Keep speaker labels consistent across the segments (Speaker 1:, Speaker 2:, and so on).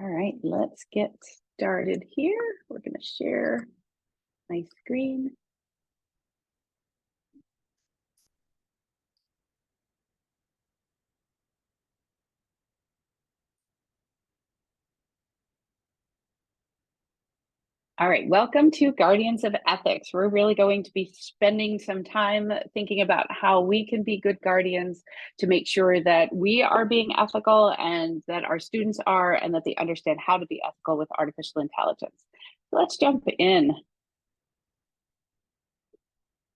Speaker 1: All right, let's get started here. We're going to share my screen. All right, welcome to Guardians of Ethics. We're really going to be spending some time thinking about how we can be good guardians to make sure that we are being ethical and that our students are, and that they understand how to be ethical with artificial intelligence. So let's jump in.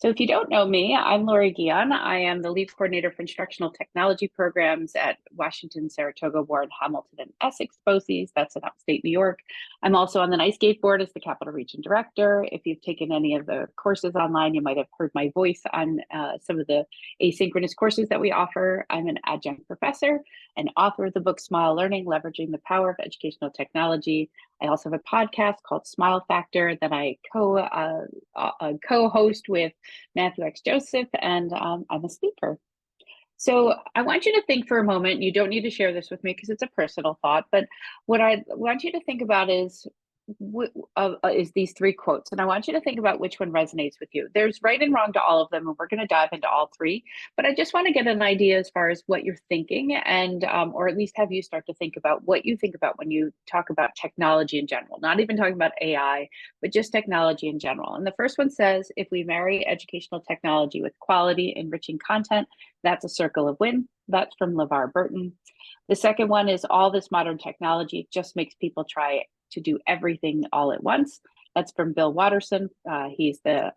Speaker 1: So if you don't know me, I'm Lori Guion. I am the lead coordinator for instructional technology programs at Washington, Saratoga, Warren, Hamilton, and Essex BOCES. That's in upstate New York. I'm also on the NICE board as the Capital Region Director. If you've taken any of the courses online, you might have heard my voice on some of the asynchronous courses that we offer. I'm an adjunct professor and author of the book Smile Learning, Leveraging the Power of Educational Technology. I also have a podcast called Smile Factor that I co-host with Matthew X. Joseph, and I'm a speaker. So I want you to think for a moment. You don't need to share this with me because it's a personal thought, but what I want you to think about is these three quotes, and I want you to think about which one resonates with you. There's right and wrong to all of them, and we're going to dive into all three, but I just want to get an idea as far as what you're thinking, and or at least have you start to think about what you think about when you talk about technology in general, not even talking about AI, but just technology in general. And the first one says, if we marry educational technology with quality, enriching content, that's a circle of win. That's from LeVar Burton. The second one is, all this modern technology just makes people try to do everything all at once. That's from Bill Watterson. He's the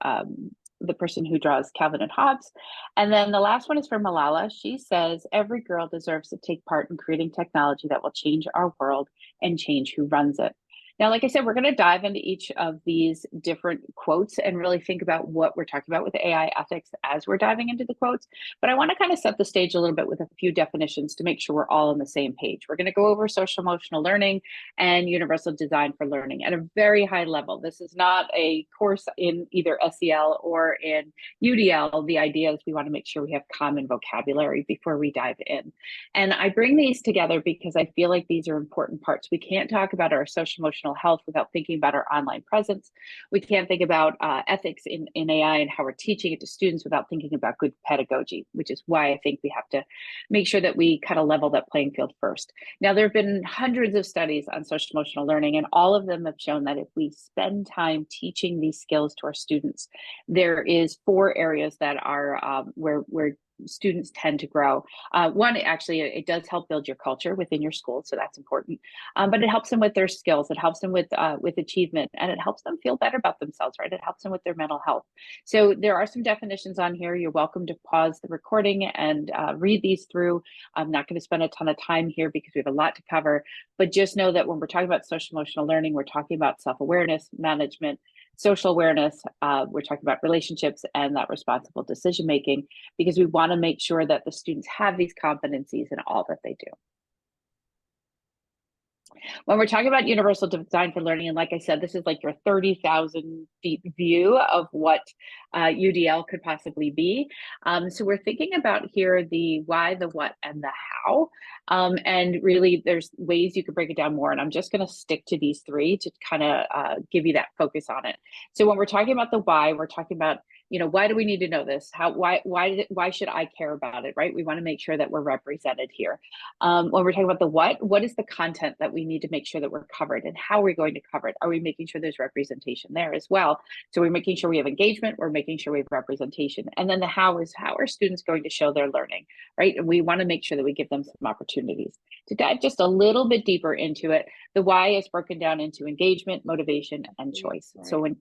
Speaker 1: person who draws Calvin and Hobbes. And then the last one is from Malala. She says, every girl deserves to take part in creating technology that will change our world and change who runs it. Now, like I said, we're going to dive into each of these different quotes and really think about what we're talking about with AI ethics as we're diving into the quotes. But I want to kind of set the stage a little bit with a few definitions to make sure we're all on the same page. We're going to go over social emotional learning and universal design for learning at a very high level. This is not a course in either SEL or in UDL. The idea is we want to make sure we have common vocabulary before we dive in. And I bring these together because I feel like these are important parts. We can't talk about our social emotional health without thinking about our online presence. We can't think about ethics in AI and how we're teaching it to students without thinking about good pedagogy, which is why I think we have to make sure that we kind of level that playing field first. Now, there have been hundreds of studies on social emotional learning, and all of them have shown that if we spend time teaching these skills to our students, there is 4 areas that are where students tend to grow. One, actually, it does help build your culture within your school, so that's important. But it helps them with their skills. It helps them with achievement, and it helps them feel better about themselves, right? It helps them with their mental health. So there are some definitions on here. You're welcome to pause the recording and read these through. I'm not going to spend a ton of time here because we have a lot to cover, but just know that when we're talking about social emotional learning, we're talking about self-awareness, management, social awareness, we're talking about relationships and that responsible decision making, because we want to make sure that the students have these competencies in all that they do. When we're talking about universal design for learning, and like I said, this is like your 30,000 feet view of what UDL could possibly be. So we're thinking about here the why, the what, and the how. And really, there's ways you could break it down more. And I'm just going to stick to these 3 to kind of give you that focus on it. So when we're talking about the why, we're talking about, why do we need to know this? Why should I care about it, right? We want to make sure that we're represented here. When we're talking about the what is the content that we need to make sure that we're covered, and how are we going to cover it? Are we making sure there's representation there as well? So we're making sure we have engagement, we're making sure we have representation. And then the how is, how are students going to show their learning, right? And we want to make sure that we give them some opportunities. To dive just a little bit deeper into it, the why is broken down into engagement, motivation, and choice. So when,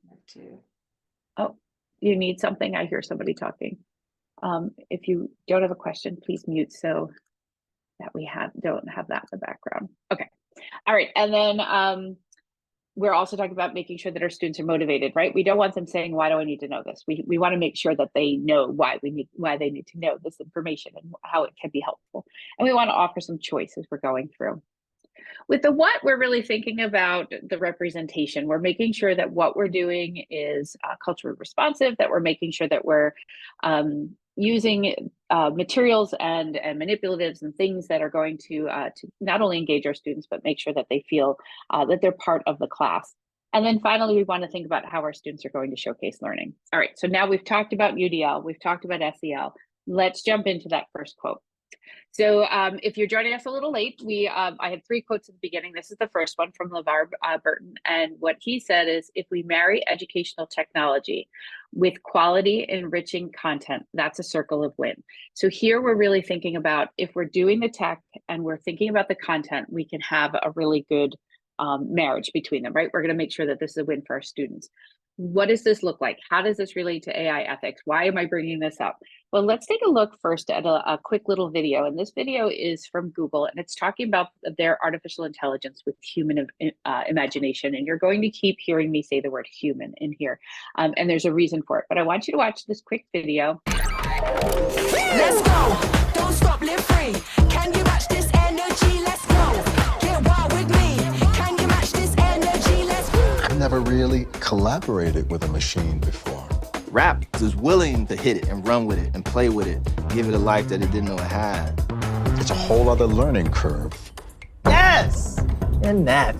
Speaker 1: oh, you need something? I hear somebody talking. If you don't have a question, please mute so that we don't have that in the background. Okay. All right. And then we're also talking about making sure that our students are motivated, right? We don't want them saying, why do I need to know this? We want to make sure that they know why they need to know this information and how it can be helpful. And we want to offer some choice as we're going through. With the what, we're really thinking about the representation. We're making sure that what we're doing is culturally responsive, that we're making sure that we're using materials and manipulatives and things that are going to not only engage our students, but make sure that they feel that they're part of the class. And then finally, we want to think about how our students are going to showcase learning. All right, so now we've talked about UDL, we've talked about SEL. Let's jump into that first quote. So if you're joining us a little late, I had 3 quotes at the beginning. This is the first one from LeVar Burton. And what he said is, if we marry educational technology with quality enriching content, that's a circle of win. So here we're really thinking about, if we're doing the tech and we're thinking about the content, we can have a really good marriage between them, right? We're going to make sure that this is a win for our students. What does this look like? How does this relate to AI ethics? Why am I bringing this up? Well, let's take a look first at a quick little video. And this video is from Google, and it's talking about their artificial intelligence with human imagination. And you're going to keep hearing me say the word human in here. And there's a reason for it. But I want you to watch this quick video.
Speaker 2: Let's go. Don't stop, live free. Can you match this energy? Let's go. Get wild with me. Can you match this energy? Let's go.
Speaker 3: I've never really collaborated with a machine before.
Speaker 4: Rap is willing to hit it and run with it and play with it, give it a life that it didn't know it had.
Speaker 3: It's a whole other learning curve.
Speaker 4: Yes! And that.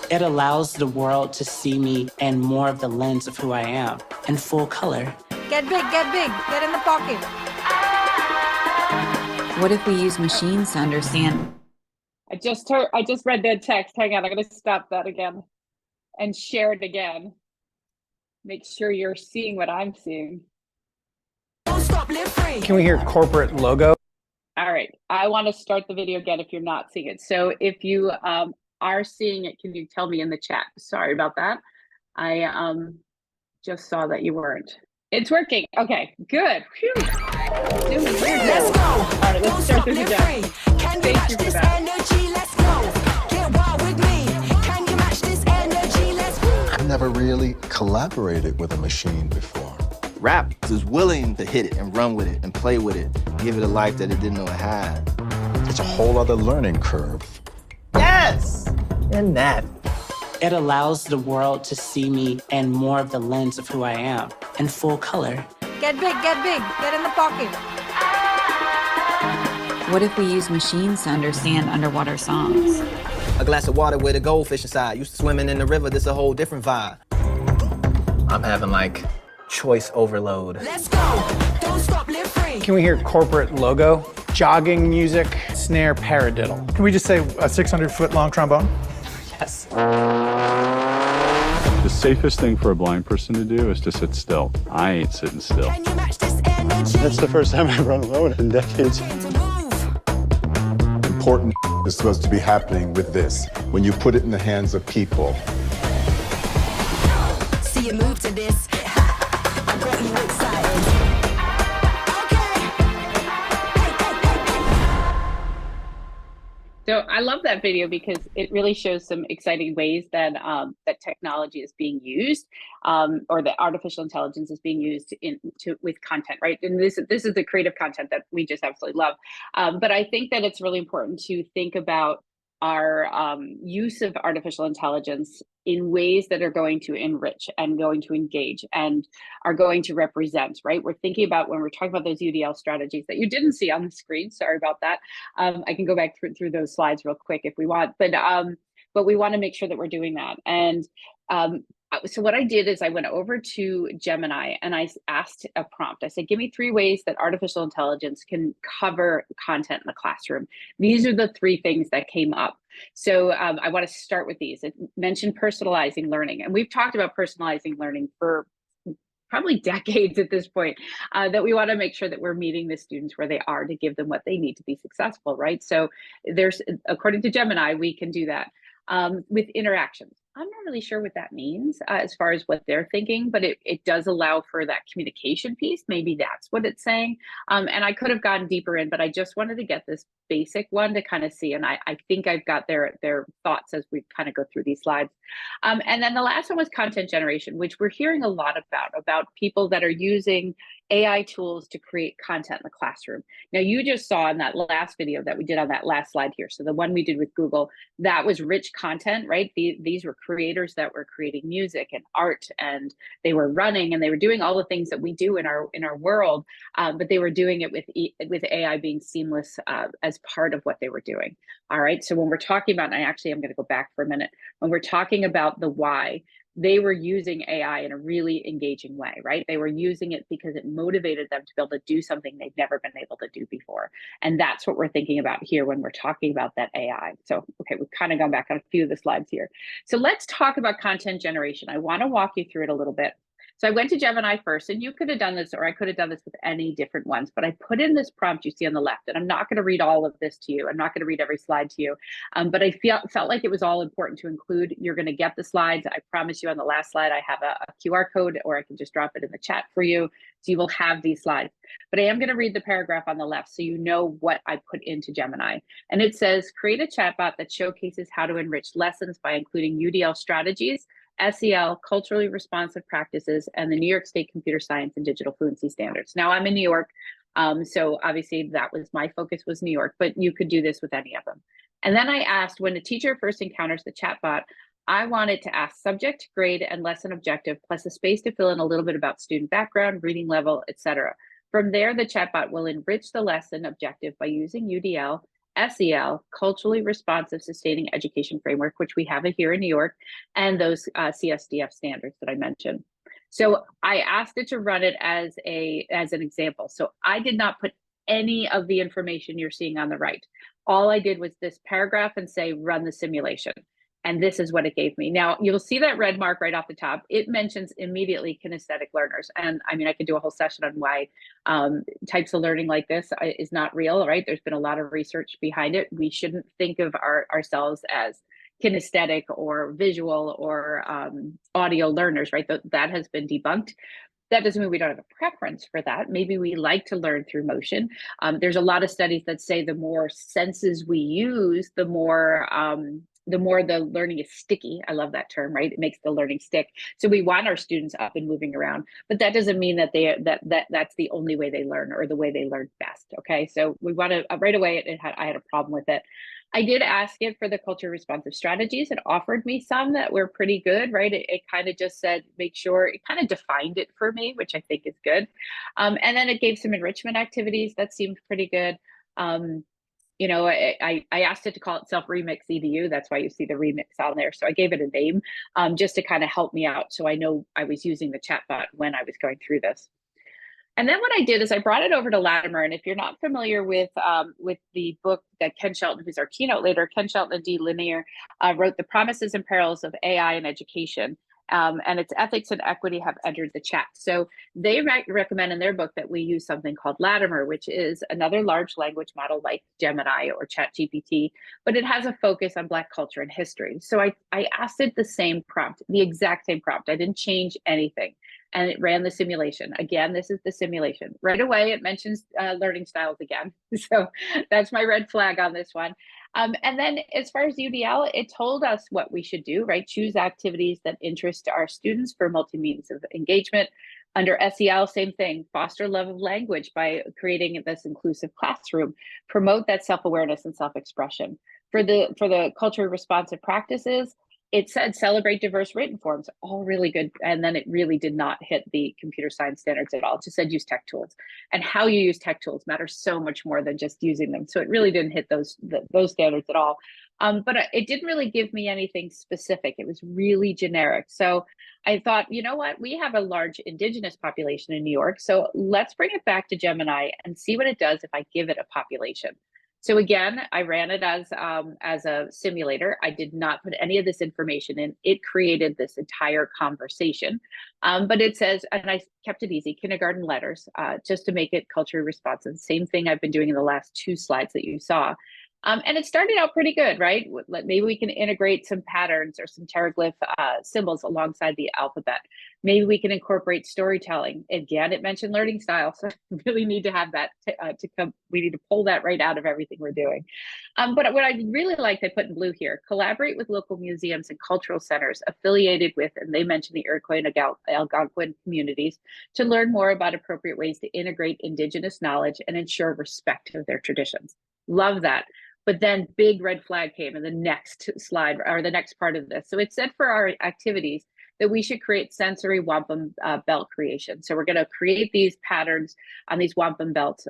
Speaker 5: It allows the world to see me and more of the lens of who I am in full color.
Speaker 2: Get big, get in the pocket.
Speaker 6: What if we use machines to understand?
Speaker 1: I just read that text. Hang on, I'm going to stop that again and share it again. Make sure you're seeing what I'm seeing.
Speaker 2: Don't stop, live free.
Speaker 7: Can we hear corporate logo?
Speaker 1: All right, I want to start the video again if you're not seeing it. So if you are seeing it, can you tell me in the chat? Sorry about that. I just saw that you weren't. It's working. Okay, good. Phew.
Speaker 2: Let's go.
Speaker 1: All right, let's start this again.
Speaker 2: Can you
Speaker 1: Thank
Speaker 2: match
Speaker 1: you for
Speaker 2: this
Speaker 1: that.
Speaker 2: energy? Let's go. Get wild with me. Can you match this energy? Let's go.
Speaker 3: I've never really collaborated with a machine before.
Speaker 4: Rap is willing to hit it and run with it and play with it, give it a life that it didn't know it had.
Speaker 3: It's a whole other learning curve.
Speaker 4: Yes! And that.
Speaker 5: It allows the world to see me and more of the lens of who I am in full color.
Speaker 2: Get big, get in the pocket.
Speaker 6: What if we use machines to understand underwater songs?
Speaker 8: A glass of water with a goldfish inside. Used to swimming in the river, this a whole different vibe. I'm having like choice overload.
Speaker 2: Let's go. Don't stop, live free.
Speaker 7: Can we hear corporate logo? Jogging music, snare, paradiddle.
Speaker 9: Can we just say a 600-foot long trombone?
Speaker 8: Yes.
Speaker 10: The safest thing for a blind person to do is to sit still. I ain't sitting still.
Speaker 2: Can you match this energy?
Speaker 9: That's the first time I've run alone in decades.
Speaker 3: Important is supposed to be happening with this when you put it in the hands of people.
Speaker 2: See you move to this. I got you excited.
Speaker 1: So I love that video because it really shows some exciting ways that that technology is being used, or that artificial intelligence is being used with content, right? And this is the creative content that we just absolutely love. But I think that it's really important to think about our use of artificial intelligence in ways that are going to enrich and going to engage and are going to represent, right? We're thinking about, when we're talking about those UDL strategies that you didn't see on the screen, sorry about that. I can go back through those slides real quick if we want, but we want to make sure that we're doing that. And so what I did is I went over to Gemini and I asked a prompt. I said, give me 3 ways that artificial intelligence can cover content in the classroom. These are the 3 things that came up. So I want to start with these. It mentioned personalizing learning. And we've talked about personalizing learning for probably decades at this point, that we want to make sure that we're meeting the students where they are to give them what they need to be successful, right? So there's, according to Gemini, we can do that with interactions. I'm not really sure what that means as far as what they're thinking, but it does allow for that communication piece. Maybe that's what it's saying. And I could have gone deeper in, but I just wanted to get this basic one to kind of see. And I think I've got their thoughts as we kind of go through these slides. And then the last one was content generation, which we're hearing a lot about people that are using AI tools to create content in the classroom. Now, you just saw in that last video that we did on that last slide here, so the one we did with Google, that was rich content, right? These were creators that were creating music and art, and they were running, and they were doing all the things that we do in our world, but they were doing it with AI being seamless as part of what they were doing. All right, so when we're talking about, and I'm going to go back for a minute, when we're talking about the why, they were using AI in a really engaging way, right? They were using it because it motivated them to be able to do something they've never been able to do before. And that's what we're thinking about here when we're talking about that AI. So, okay, we've kind of gone back on a few of the slides here. So let's talk about content generation. I want to walk you through it a little bit. So I went to Gemini first, and you could have done this, or I could have done this with any different ones, but I put in this prompt you see on the left, and I'm not going to read all of this to you. I'm not going to read every slide to you, but I felt like it was all important to include. You're going to get the slides. I promise you on the last slide, I have a QR code, or I can just drop it in the chat for you. So you will have these slides, but I am going to read the paragraph on the left so you know what I put into Gemini. And it says, create a chatbot that showcases how to enrich lessons by including UDL strategies, SEL, culturally responsive practices, and the New York State Computer Science and Digital Fluency Standards. Now, I'm in New York, so obviously that was my focus, was New York, but you could do this with any of them. And then I asked, when a teacher first encounters the chatbot, I wanted to ask subject, grade, and lesson objective, plus a space to fill in a little bit about student background, reading level, etc. From there, the chatbot will enrich the lesson objective by using UDL, SEL, culturally responsive sustaining education framework, which we have here in New York, and those CSDF standards that I mentioned. So I asked it to run it as an example. So I did not put any of the information you're seeing on the right. All I did was this paragraph and say, run the simulation. And this is what it gave me. Now, you'll see that red mark right off the top. It mentions immediately kinesthetic learners. And I mean, I could do a whole session on why types of learning like this is not real, right? There's been a lot of research behind it. We shouldn't think of ourselves as kinesthetic or visual or audio learners, right? That has been debunked. That doesn't mean we don't have a preference for that. Maybe we like to learn through motion. There's a lot of studies that say the more senses we use, the more the learning is sticky. I love that term, right? It makes the learning stick. So we want our students up and moving around, but that doesn't mean that that's the only way they learn or the way they learn best. Okay, so we want to right away. I had a problem with it. I did ask it for the culture responsive strategies. It offered me some that were pretty good, right? It kind of just said, make sure, it kind of defined it for me, which I think is good. And then it gave some enrichment activities that seemed pretty good. You know, I asked it to call itself Remix EDU. That's why you see the remix on there. So I gave it a name just to kind of help me out. So I know I was using the chatbot when I was going through this. And then what I did is I brought it over to Latimer. And if you're not familiar with the book that Ken Shelton, who's our keynote leader, Ken Shelton and Dee Lanier, wrote The Promises and Perils of AI in Education. And its ethics and equity have entered the chat. So they recommend in their book that we use something called Latimer, which is another large language model like Gemini or ChatGPT, but it has a focus on Black culture and history. So I asked it the same prompt, the exact same prompt. I didn't change anything. And it ran the simulation. Again, this is the simulation. Right away, it mentions learning styles again. So that's my red flag on this one. And then as far as UDL, it told us what we should do, right? Choose activities that interest our students for multi-means of engagement. Under SEL, same thing, foster love of language by creating this inclusive classroom, promote that self-awareness and self-expression. For the culture responsive practices, it said celebrate diverse written forms, all really good. And then it really did not hit the computer science standards at all. It just said use tech tools. And how you use tech tools matters so much more than just using them. So it really didn't hit those standards at all. But it didn't really give me anything specific. It was really generic. So I thought, you know what, we have a large indigenous population in New York. So let's bring it back to Gemini and see what it does if I give it a population. So again, I ran it as a simulator. I did not put any of this information in. It created this entire conversation. But it says, and I kept it easy, kindergarten letters, just to make it culturally responsive. Same thing I've been doing in the last two slides that you saw. And it started out pretty good, right? Maybe we can integrate some patterns or some pteroglyph symbols alongside the alphabet. Maybe we can incorporate storytelling. Again, it mentioned learning style, so we really need to have that to come. We need to pull that right out of everything we're doing. But what I really liked, I put in blue here, collaborate with local museums and cultural centers affiliated with, and they mentioned the Iroquois and Algonquin communities, to learn more about appropriate ways to integrate Indigenous knowledge and ensure respect of their traditions. Love that. But then big red flag came in the next slide, or the next part of this. So it said for our activities that we should create sensory wampum belt creation. So we're going to create these patterns on these wampum belts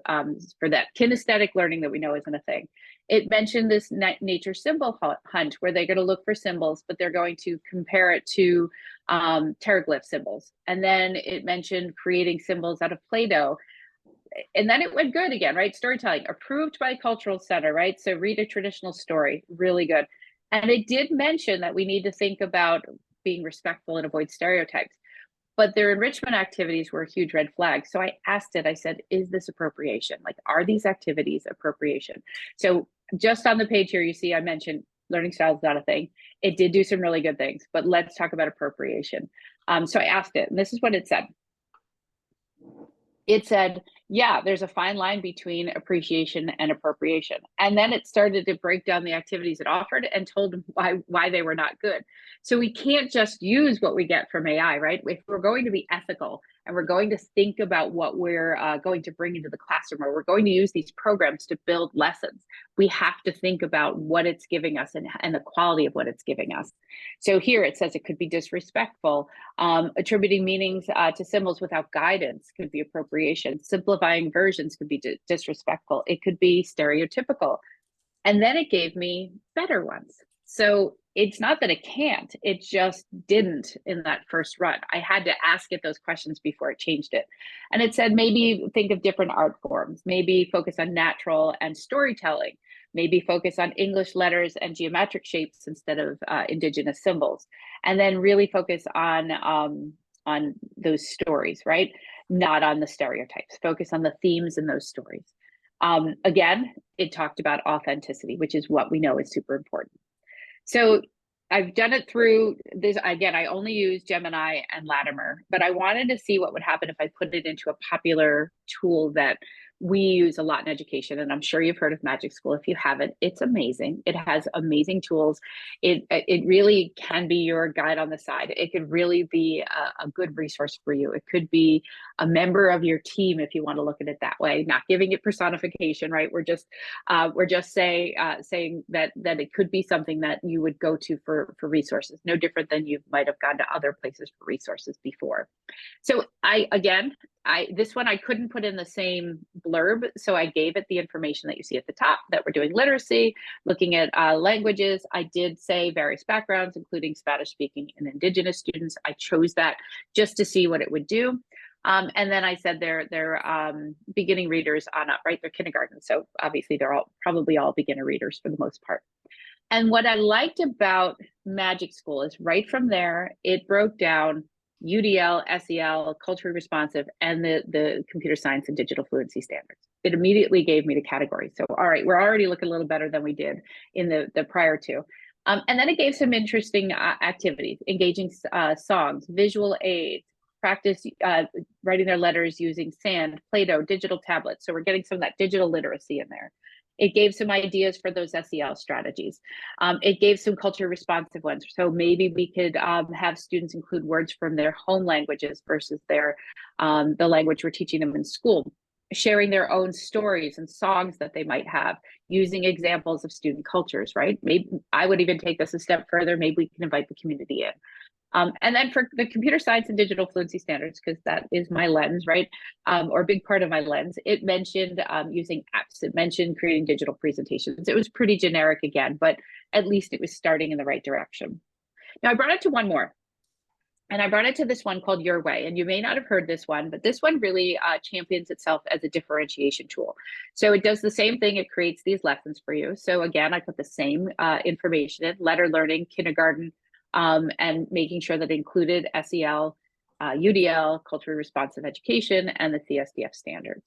Speaker 1: for that kinesthetic learning that we know isn't a thing. It mentioned this nature symbol hunt where they're going to look for symbols, but they're going to compare it to pteroglyph symbols. And then it mentioned creating symbols out of Play-Doh. And then it went good again, right? Storytelling approved by cultural center, right? So read a traditional story, really good. And it did mention that we need to think about being respectful and avoid stereotypes, but their enrichment activities were a huge red flag. So I asked it, I said, is this appropriation? Like, are these activities appropriation? So just on the page here, you see, I mentioned learning style is not a thing. It did do some really good things, but let's talk about appropriation. So I asked it, and this is what it said. It said, yeah, there's a fine line between appreciation and appropriation. And then it started to break down the activities it offered and told them why they were not good. So we can't just use what we get from AI, right? If we're going to be ethical and we're going to think about what we're going to bring into the classroom, or we're going to use these programs to build lessons, we have to think about what it's giving us and the quality of what it's giving us. So here it says it could be disrespectful, attributing meanings to symbols without guidance could be appropriation, simplifying versions could be disrespectful, it could be stereotypical. And then it gave me better ones. So it's not that it can't, it just didn't in that first run. I had to ask it those questions before it changed it. And it said, maybe think of different art forms, maybe focus on natural and storytelling, maybe focus on English letters and geometric shapes instead of Indigenous symbols. And then really focus on those stories, right? Not on the stereotypes, focus on the themes in those stories. Again, it talked about authenticity, which is what we know is super important. So I've done it through this. Again, I only use Gemini and Latimer, but I wanted to see what would happen if I put it into a popular tool that we use a lot in education. And I'm sure you've heard of Magic School. If you haven't, it's amazing. It has amazing tools. It really can be your guide on the side. It could really be a good resource for you. It could be a member of your team if you want to look at it that way, not giving it personification, right? We're just saying that it could be something that you would go to for resources, no different than you might have gone to other places for resources before. So this one I couldn't put in the same blurb, so I gave it the information that you see at the top, that we're doing literacy, looking at languages. I did say various backgrounds, including Spanish speaking and Indigenous students. I chose that just to see what it would do. And then I said they're beginning readers on up, right? They're kindergarten, so obviously they're probably all beginner readers for the most part. And what I liked about Magic School is right from there, it broke down UDL, SEL, culturally responsive, and the computer science and digital fluency standards. It immediately gave me the category. So, all right, we're already looking a little better than we did in the prior two. And then it gave some interesting activities, engaging songs, visual aids, practice writing their letters using sand, Play-Doh, digital tablets. So we're getting some of that digital literacy in there. It gave some ideas for those SEL strategies. It gave some culture responsive ones. So maybe we could have students include words from their home languages versus the language we're teaching them in school, sharing their own stories and songs that they might have, using examples of student cultures, right? Maybe I would even take this a step further. Maybe we can invite the community in. And then for the computer science and digital fluency standards, because that is my lens, right? Or a big part of my lens, it mentioned using apps. It mentioned creating digital presentations. It was pretty generic again, but at least it was starting in the right direction. Now I brought it to one more. And I brought it to this one called Your Way. And you may not have heard this one, but this one really champions itself as a differentiation tool. So it does the same thing. It creates these lessons for you. So again, I put the same information in, letter learning, kindergarten, and making sure that it included SEL, UDL, culturally responsive education, and the CSDF standards.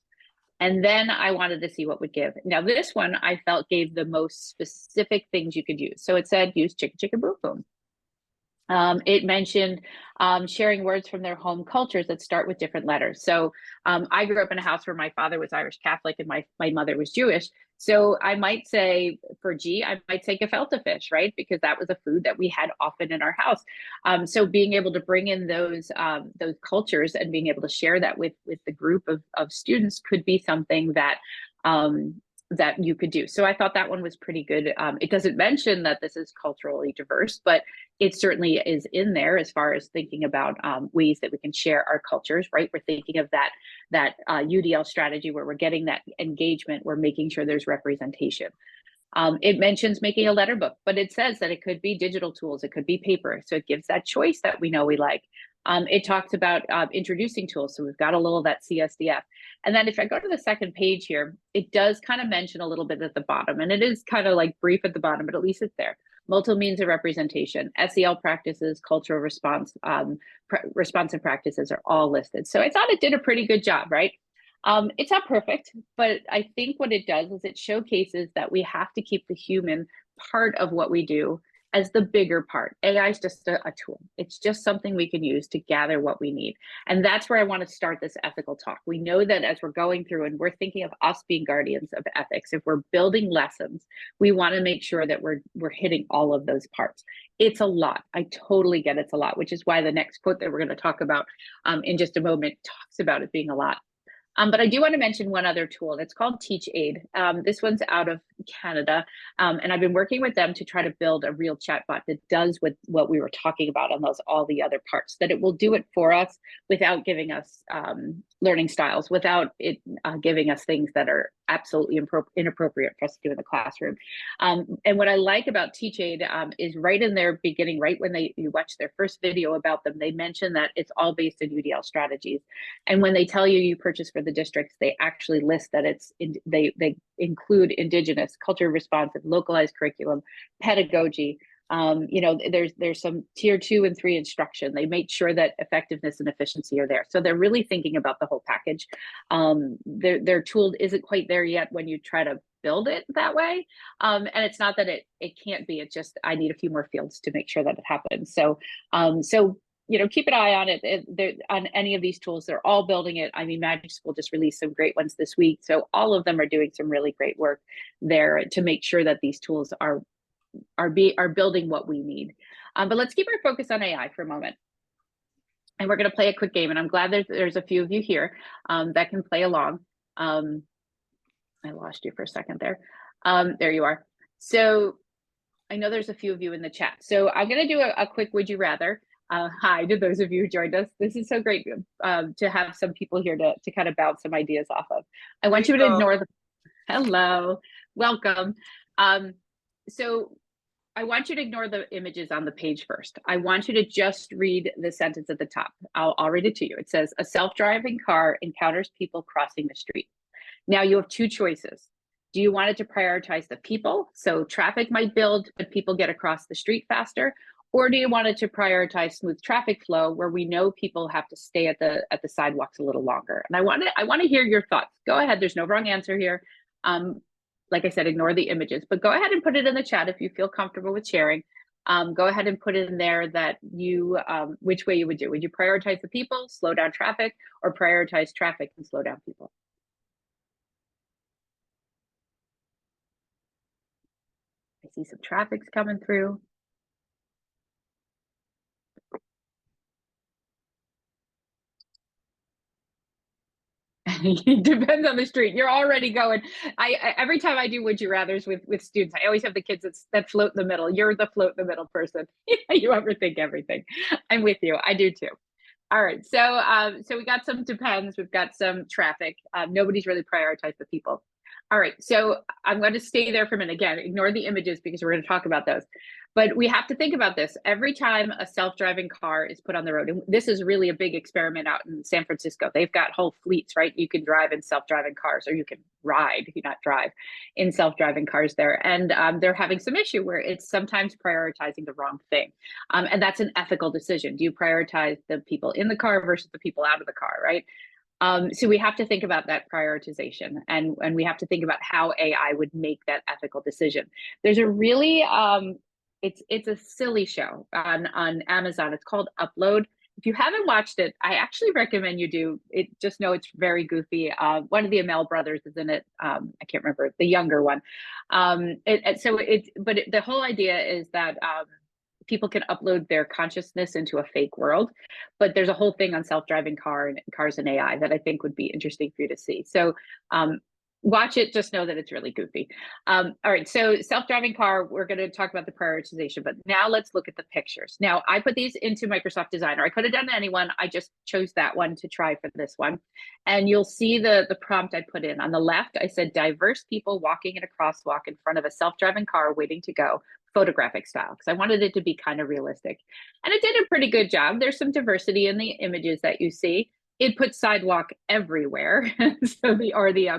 Speaker 1: And then I wanted to see what would give. Now this one I felt gave the most specific things you could use. So it said use chicka chicka boom boom. It mentioned sharing words from their home cultures that start with different letters. So I grew up in a house where my father was Irish Catholic and my mother was Jewish. So I might say for G, I might say gefilte fish, right? Because that was a food that we had often in our house. So being able to bring in those cultures and being able to share that with the group of students could be something that that you could do. So I thought that one was pretty good. It doesn't mention that this is culturally diverse, but it certainly is in there as far as thinking about ways that we can share our cultures, right? We're thinking of that UDL strategy where we're getting that engagement, we're making sure there's representation. It mentions making a letter book, but it says that it could be digital tools, it could be paper. So it gives that choice that we know we like. It talks about introducing tools. So we've got a little of that CSDF. And then if I go to the second page here, it does kind of mention a little bit at the bottom, and it is kind of like brief at the bottom, but at least it's there. Multiple means of representation, SEL practices, cultural response, responsive practices are all listed. So I thought it did a pretty good job, right? It's not perfect, but I think what it does is it showcases that we have to keep the human part of what we do as the bigger part. AI is just a tool. It's just something we can use to gather what we need. And that's where I want to start this ethical talk. We know that as we're going through and we're thinking of us being guardians of ethics, if we're building lessons, we want to make sure that we're hitting all of those parts. It's a lot. I totally get it's a lot, which is why the next quote that we're going to talk about in just a moment talks about it being a lot. But I do want to mention one other tool, and it's called TeachAid. This one's out of Canada, and I've been working with them to try to build a real chatbot that does what we were talking about on all the other parts, that it will do it for us without giving us learning styles, without it giving us things that are absolutely inappropriate for us to do in the classroom. And what I like about TeachAid is right in their beginning, right when you watch their first video about them, they mention that it's all based in UDL strategies. And when they tell you purchase for the districts, they actually list that they include Indigenous, culture responsive, localized curriculum, pedagogy. There's some tier 2 and 3 instruction. They make sure that effectiveness and efficiency are there. So they're really thinking about the whole package. Their tool isn't quite there yet when you try to build it that way. And it's not that it can't be, it's just, I need a few more fields to make sure that it happens. So, keep an eye on it. On any of these tools, they're all building it. I mean, Magic School just released some great ones this week. So all of them are doing some really great work there to make sure that these tools are building what we need. But let's keep our focus on AI for a moment. And we're going to play a quick game. And I'm glad there's a few of you here that can play along. I lost you for a second there. There you are. So I know there's a few of you in the chat. So I'm going to do a quick would you rather. Hi to those of you who joined us. This is so great to have some people here to kind of bounce some ideas off of. I want you to ignore the, hello, welcome. So I want you to ignore the images on the page first. I want you to just read the sentence at the top. I'll read it to you. It says, a self-driving car encounters people crossing the street. Now you have two choices. Do you want it to prioritize the people? So traffic might build, but people get across the street faster. Or do you want it to prioritize smooth traffic flow where we know people have to stay at the sidewalks a little longer? And I want to hear your thoughts. Go ahead. There's no wrong answer here. Like I said, ignore the images, but go ahead and put it in the chat if you feel comfortable with sharing. Go ahead and put in there that you, which way you would do. Would you prioritize the people, slow down traffic, or prioritize traffic and slow down people? I see some traffic's coming through. It depends on the street. You're already going. I every time I do would you rather's with students, I always have the kids that float in the middle. You're the float in the middle person. You overthink everything. I'm with you. I do too. All right. So we got some depends. We've got some traffic. Nobody's really prioritized the people. All right. So I'm going to stay there for a minute. Again, ignore the images because we're going to talk about those. But we have to think about this. Every time a self-driving car is put on the road, and this is really a big experiment out in San Francisco. They've got whole fleets, right? You can drive in self-driving cars, or you can ride, you not drive, in self-driving cars there. And they're having some issue where it's sometimes prioritizing the wrong thing. And that's an ethical decision. Do you prioritize the people in the car versus the people out of the car, right? So we have to think about that prioritization, and we have to think about how AI would make that ethical decision. There's a really it's a silly show on Amazon. It's called Upload. If you haven't watched it, I actually recommend you do it. Just know it's very goofy. One of the Amell brothers is in it. I can't remember the younger one. The whole idea is that people can upload their consciousness into a fake world, but there's a whole thing on self-driving cars and AI that I think would be interesting for you to see. So watch it, just know that it's really goofy. All right, so self-driving car, we're going to talk about the prioritization, but now let's look at the pictures. Now, I put these into Microsoft Designer. I could have done any one. I just chose that one to try for this one. And you'll see the prompt I put in. On the left, I said diverse people walking in a crosswalk in front of a self-driving car waiting to go, photographic style, because I wanted it to be kind of realistic. And it did a pretty good job. There's some diversity in the images that you see. It puts sidewalk everywhere, so the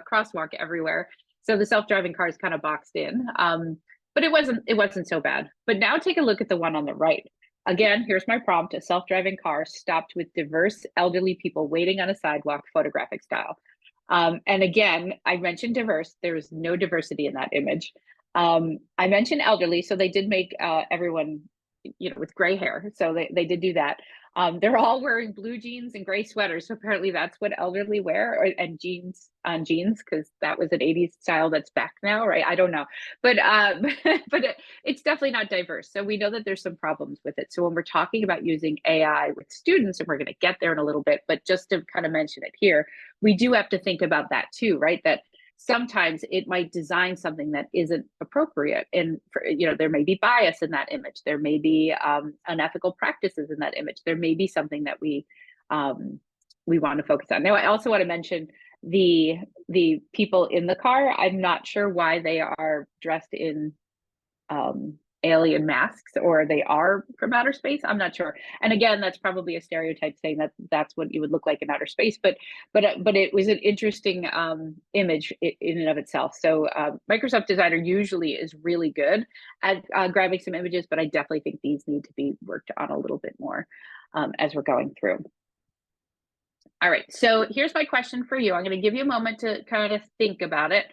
Speaker 1: crosswalk everywhere. So the self-driving car is kind of boxed in, but it wasn't so bad. But now take a look at the one on the right. Again, here's my prompt: a self-driving car stopped with diverse elderly people waiting on a sidewalk, photographic style. And again, I mentioned diverse. There's no diversity in that image. I mentioned elderly, so they did make everyone, with gray hair. So they did do that. They're all wearing blue jeans and gray sweaters. So apparently that's what elderly wear, and jeans on jeans, because that was an 80s style that's back now, right? I don't know. But it's definitely not diverse. So we know that there's some problems with it. So when we're talking about using AI with students, and we're going to get there in a little bit, but just to kind of mention it here, we do have to think about that too, right? That sometimes it might design something that isn't appropriate, and there may be bias in that image. There may be unethical practices in that image. There may be something that we want to focus on. Now, I also want to mention the people in the car. I'm not sure why they are dressed in alien masks, or they are from outer space. I'm not sure. And again, that's probably a stereotype saying that that's what you would look like in outer space, but it was an interesting image in and of itself. So Microsoft Designer usually is really good at grabbing some images, but I definitely think these need to be worked on a little bit more as we're going through. All right, so here's my question for you. I'm going to give you a moment to kind of think about it.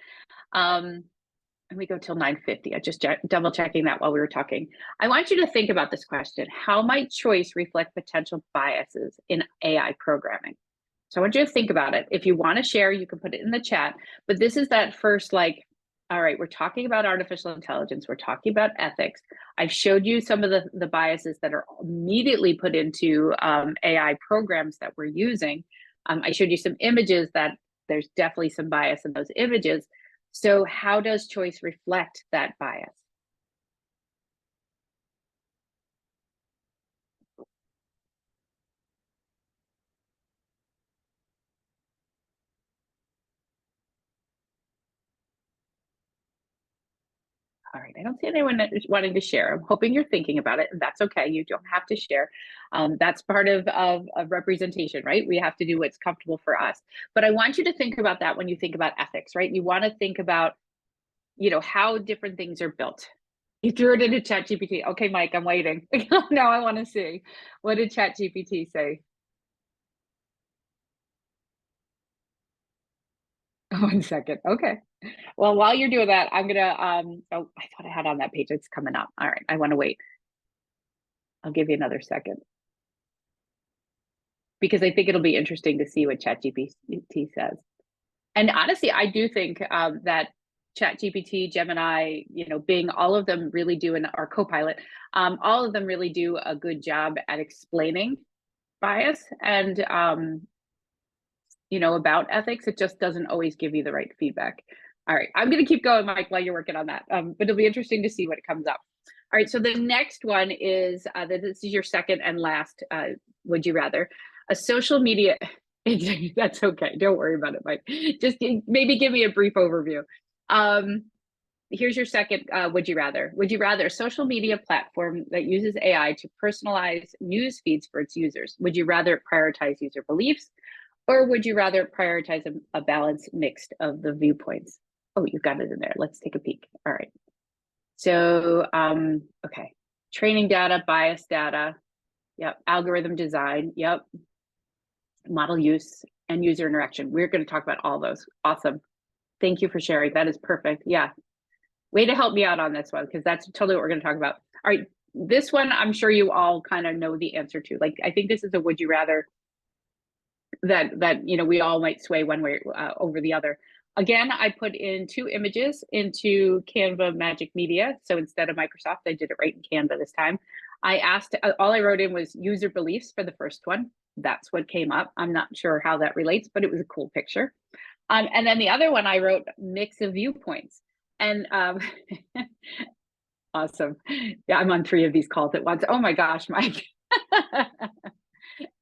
Speaker 1: And we go till 9:50. I just double checking that while we were talking. I want you to think about this question: how might choice reflect potential biases in AI programming? So I want you to think about it. If you want to share, you can put it in the chat. But this is that first, all right, we're talking about artificial intelligence. We're talking about ethics. I've showed you some of the biases that are immediately put into AI programs that we're using. I showed you some images that there's definitely some bias in those images. So how does choice reflect that bias? All right, I don't see anyone wanting to share. I'm hoping you're thinking about it, and that's okay. You don't have to share. That's part of representation, right? We have to do what's comfortable for us. But I want you to think about that when you think about ethics, right? You want to think about, how different things are built. You threw it into ChatGPT. Okay, Mike, I'm waiting. Now I want to see. What did ChatGPT say? 1 second. Okay. Well, while you're doing that, I'm gonna oh, I thought I had on that page. It's coming up. All right, I want to wait. I'll give you another second, because I think it'll be interesting to see what ChatGPT says. And honestly, I do think that ChatGPT, Gemini, Bing, all of them really do, and our Copilot, all of them really do a good job at explaining bias and about ethics. It just doesn't always give you the right feedback. All right, I'm going to keep going, Mike, while you're working on that. But it'll be interesting to see what comes up. All right, so the next one is this is your second and last would you rather. A social media, that's okay. Don't worry about it, Mike. Just maybe give me a brief overview. Here's your second would you rather. Would you rather a social media platform that uses AI to personalize news feeds for its users? Would you rather prioritize user beliefs, or would you rather prioritize a balanced mix of the viewpoints? Oh, you've got it in there. Let's take a peek. All right. So, okay. Training data, bias data. Yep. Algorithm design. Yep. Model use. and user interaction. We're going to talk about all those. Awesome. Thank you for sharing. That is perfect. Yeah. Way to help me out on this one, because that's totally what we're going to talk about. All right. This one, I'm sure you all kind of know the answer to. Like, I think this is a would you rather that we all might sway one way over the other. Again, I put in 2 images into Canva Magic Media. So instead of Microsoft, I did it right in Canva this time. I asked, all I wrote in was user beliefs for the first one. That's what came up. I'm not sure how that relates, but it was a cool picture. And then the other one, I wrote mix of viewpoints. And awesome. Yeah, I'm on 3 of these calls at once. Oh my gosh, Mike.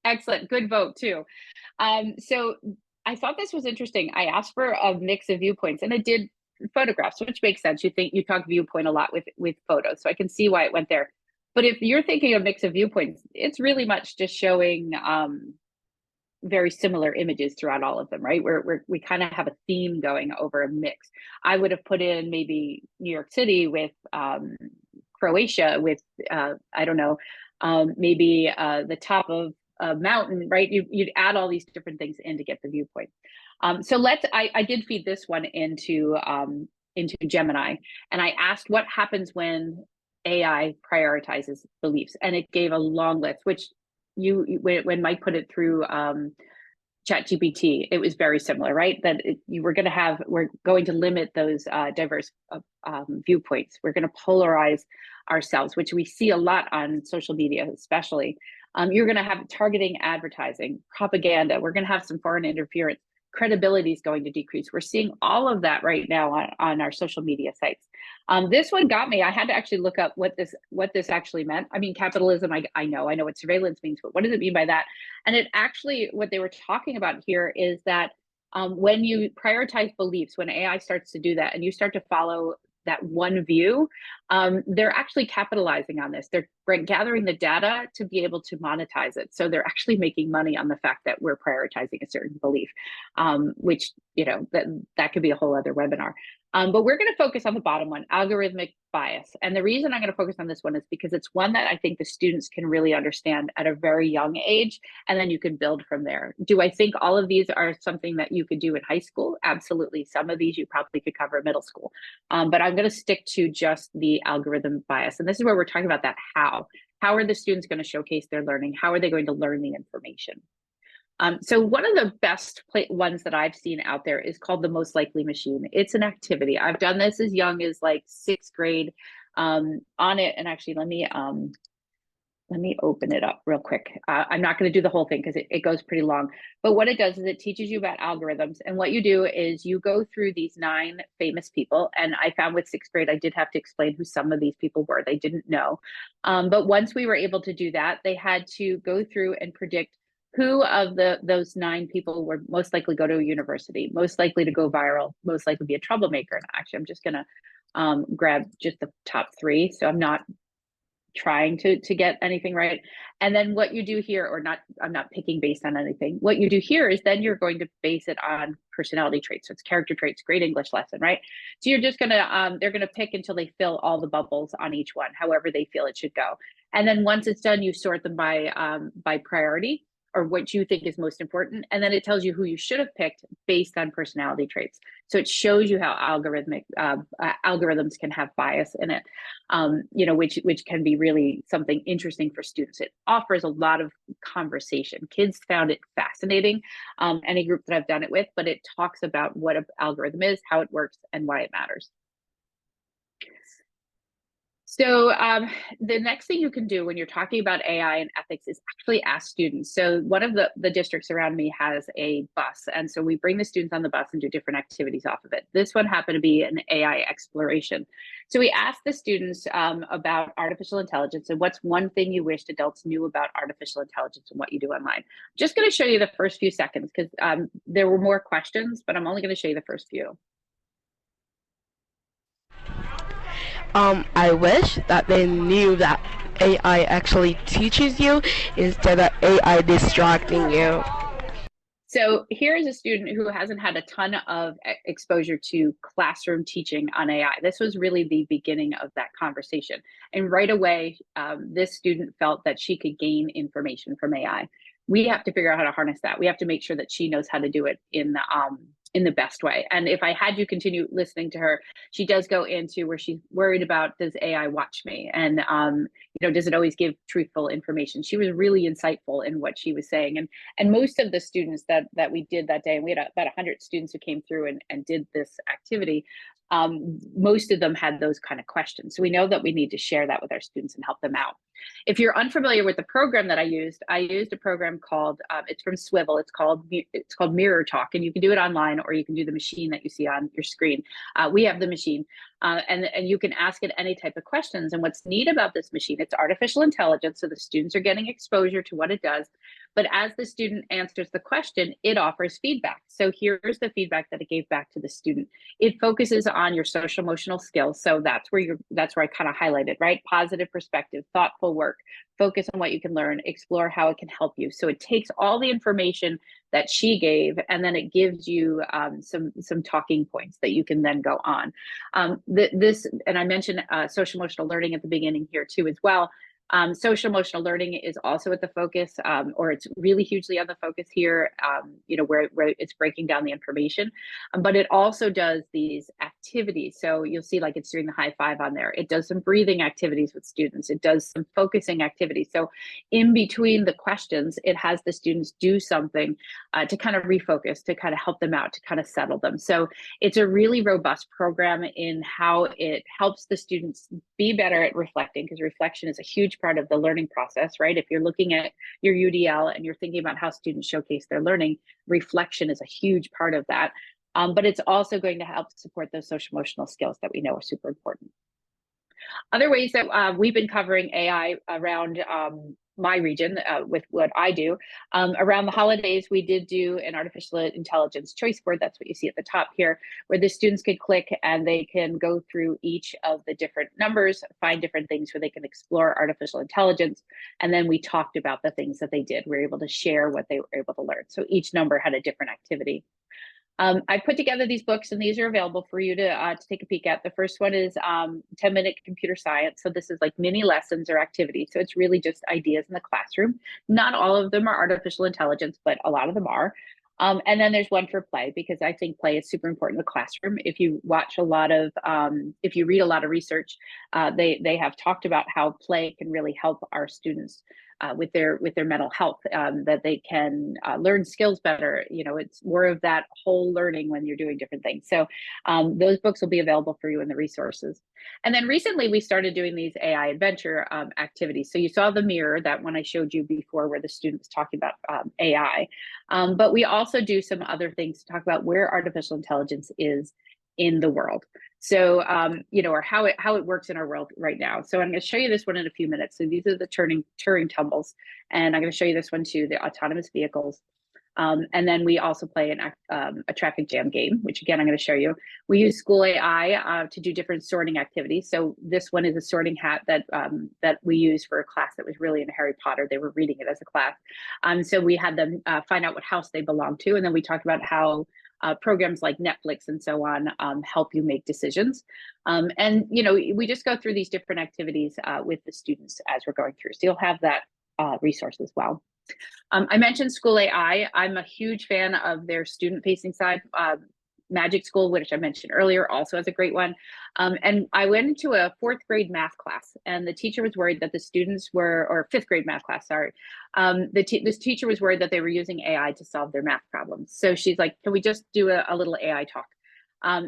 Speaker 1: Excellent. Good vote too. So I thought this was interesting. I asked for a mix of viewpoints, and it did photographs, which makes sense. You talk viewpoint a lot with photos, so I can see why it went there. But if you're thinking of mix of viewpoints, it's really much just showing very similar images throughout all of them, right? We kind of have a theme going over a mix. I would have put in maybe New York City with Croatia with I don't know, maybe the top of a mountain, right? You'd add all these different things in to get the viewpoint. So I did feed this one into Gemini, and I asked what happens when AI prioritizes beliefs, and it gave a long list, which when Mike put it through ChatGPT, it was very similar, right? That we're going to limit those diverse viewpoints. We're going to polarize ourselves, which we see a lot on social media, especially. You're going to have targeting advertising, propaganda. We're going to have some foreign interference. Credibility is going to decrease. We're seeing all of that right now on our social media sites. This one got me. I had to actually look up what this actually meant. I mean, capitalism, I know what surveillance means, but what does it mean by that? And it actually, what they were talking about here is that when you prioritize beliefs, when AI starts to do that, and you start to follow that one view, they're actually capitalizing on this. They're gathering the data to be able to monetize it. So they're actually making money on the fact that we're prioritizing a certain belief, which, that could be a whole other webinar. But we're going to focus on the bottom one, algorithmic bias. And the reason I'm going to focus on this one is because it's one that I think the students can really understand at a very young age, and then you can build from there. Do I think all of these are something that you could do in high school? Absolutely. Some of these you probably could cover in middle school. But I'm going to stick to just the algorithm bias. And this is where we're talking about that how. How are the students going to showcase their learning? How are they going to learn the information? So one of the best ones that I've seen out there is called the Most Likely Machine. It's an activity. I've done this as young as like 6th grade on it. And actually, let me open it up real quick. I'm not going to do the whole thing because it goes pretty long. But what it does is it teaches you about algorithms. And what you do is you go through these 9 famous people. And I found with 6th grade, I did have to explain who some of these people were. They didn't know. But once we were able to do that, they had to go through and predict who of those 9 people were most likely to go to a university, most likely to go viral, most likely to be a troublemaker. And actually, I'm just going to grab just the top 3. So I'm not trying to get anything right. And then what you do here, or not, I'm not picking based on anything. What you do here is then you're going to base it on personality traits. So it's character traits, great English lesson, right? So you're just going to, they're going to pick until they fill all the bubbles on each one, however they feel it should go. And then once it's done, you sort them by priority, or what you think is most important. And then it tells you who you should have picked based on personality traits. So it shows you how algorithms can have bias in it, which can be really something interesting for students. It offers a lot of conversation. Kids found it fascinating, any group that I've done it with, but it talks about what an algorithm is, how it works, and why it matters. So the next thing you can do when you're talking about AI and ethics is actually ask students. So one of the districts around me has a bus. And so we bring the students on the bus and do different activities off of it. This one happened to be an AI exploration. So we asked the students about artificial intelligence and what's one thing you wished adults knew about artificial intelligence and what you do online. I'm just going to show you the first few seconds because there were more questions, but I'm only going to show you the first few.
Speaker 11: I wish that they knew that AI actually teaches you instead of AI distracting you.
Speaker 1: So here's a student who hasn't had a ton of exposure to classroom teaching on AI. This was really the beginning of that conversation. And right away, this student felt that she could gain information from AI. we have to figure out how to harness that. We have to make sure that she knows how to do it in the best way. And if I had you continue listening to her, she does go into where she's worried about, does AI watch me? And, does it always give truthful information? She was really insightful in what she was saying. And most of the students that we did that day, and we had about 100 students who came through and did this activity, most of them had those kind of questions. So we know that we need to share that with our students and help them out. If you're unfamiliar with the program that I used a program called, it's from Swivel. It's called Mirror Talk, and you can do it online or you can do the machine that you see on your screen. We have the machine, and you can ask it any type of questions. And what's neat about this machine, it's artificial intelligence, so the students are getting exposure to what it does. But as the student answers the question, it offers feedback. So here's the feedback that it gave back to the student. It focuses on your social emotional skills. So that's where I kind of highlighted, right? Positive perspective, thoughtful work, focus on what you can learn, explore how it can help you. So it takes all the information that she gave, and then it gives you some talking points that you can then go on. And I mentioned social emotional learning at the beginning here too as well. Social emotional learning is also at the focus, or it's really hugely on the focus here, where it's breaking down the information, but it also does these activities. So you'll see like it's doing the high five on there. It does some breathing activities with students. It does some focusing activities. So in between the questions, it has the students do something to kind of refocus, to kind of help them out, to kind of settle them. So it's a really robust program in how it helps the students be better at reflecting, because reflection is a huge part of the learning process, right? If you're looking at your UDL and you're thinking about how students showcase their learning, reflection is a huge part of that. But it's also going to help support those social emotional skills that we know are super important. Other ways that we've been covering AI around my region with what I do. Around the holidays, we did do an artificial intelligence choice board. That's what you see at the top here, where the students could click and they can go through each of the different numbers, find different things where they can explore artificial intelligence. And then we talked about the things that they did. We were able to share what they were able to learn. So each number had a different activity. I put together these books, and these are available for you to take a peek at. The first one is 10-minute computer science. So this is like mini lessons or activities. So it's really just ideas in the classroom. Not all of them are artificial intelligence, but a lot of them are. And then there's one for play, because I think play is super important in the classroom. If you watch a lot of, if you read a lot of research, they have talked about how play can really help our students with their mental health, that they can learn skills better. It's more of that whole learning when you're doing different things. So those books will be available for you in the resources. And then recently we started doing these AI adventure activities. So you saw the mirror, that one I showed you before, where the students talking about AI. But we also do some other things to talk about where artificial intelligence is in the world. So, or how it works in our world right now. So I'm going to show you this one in a few minutes. So these are the Turing tumbles, and I'm going to show you this one too, the autonomous vehicles. And then we also play a traffic jam game, which again, I'm going to show you. We use School AI to do different sorting activities. So this one is a sorting hat that we use for a class that was really into Harry Potter. They were reading it as a class. So we had them find out what house they belong to. And then we talked about how programs like Netflix and so on help you make decisions. And, we just go through these different activities with the students as we're going through. So you'll have that resource as well. I mentioned School AI. I'm a huge fan of their student-facing side. Magic School, which I mentioned earlier, also has a great one. And I went into a 4th grade math class, and the teacher was worried that the students were, or 5th grade math class, sorry. This teacher was worried that they were using AI to solve their math problems. So she's like, can we just do a little AI talk?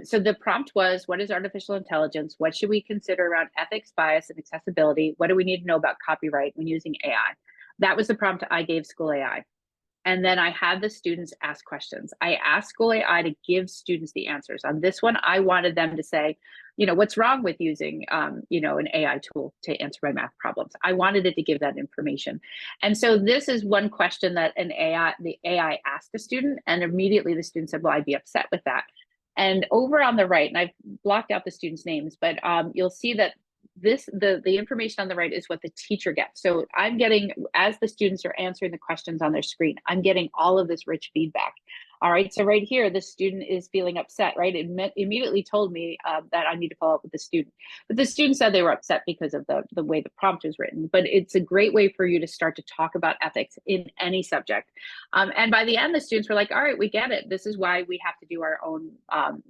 Speaker 1: So the prompt was, what is artificial intelligence? What should we consider around ethics, bias, and accessibility? What do we need to know about copyright when using AI? That was the prompt I gave School AI. And then I had the students ask questions. I asked School AI to give students the answers. On this one, I wanted them to say, what's wrong with using, an AI tool to answer my math problems? I wanted it to give that information. And so this is one question that the AI asked the student, and immediately the student said, well, I'd be upset with that. And over on the right, and I've blocked out the students' names, but you'll see that the information on the right is what the teacher gets. So I'm getting, as the students are answering the questions on their screen, I'm getting all of this rich feedback. All right, so right here, the student is feeling upset, right? It immediately told me that I need to follow up with the student. But the student said they were upset because of the way the prompt was written. But it's a great way for you to start to talk about ethics in any subject. And by the end, the students were like, all right, we get it. This is why we have to do our own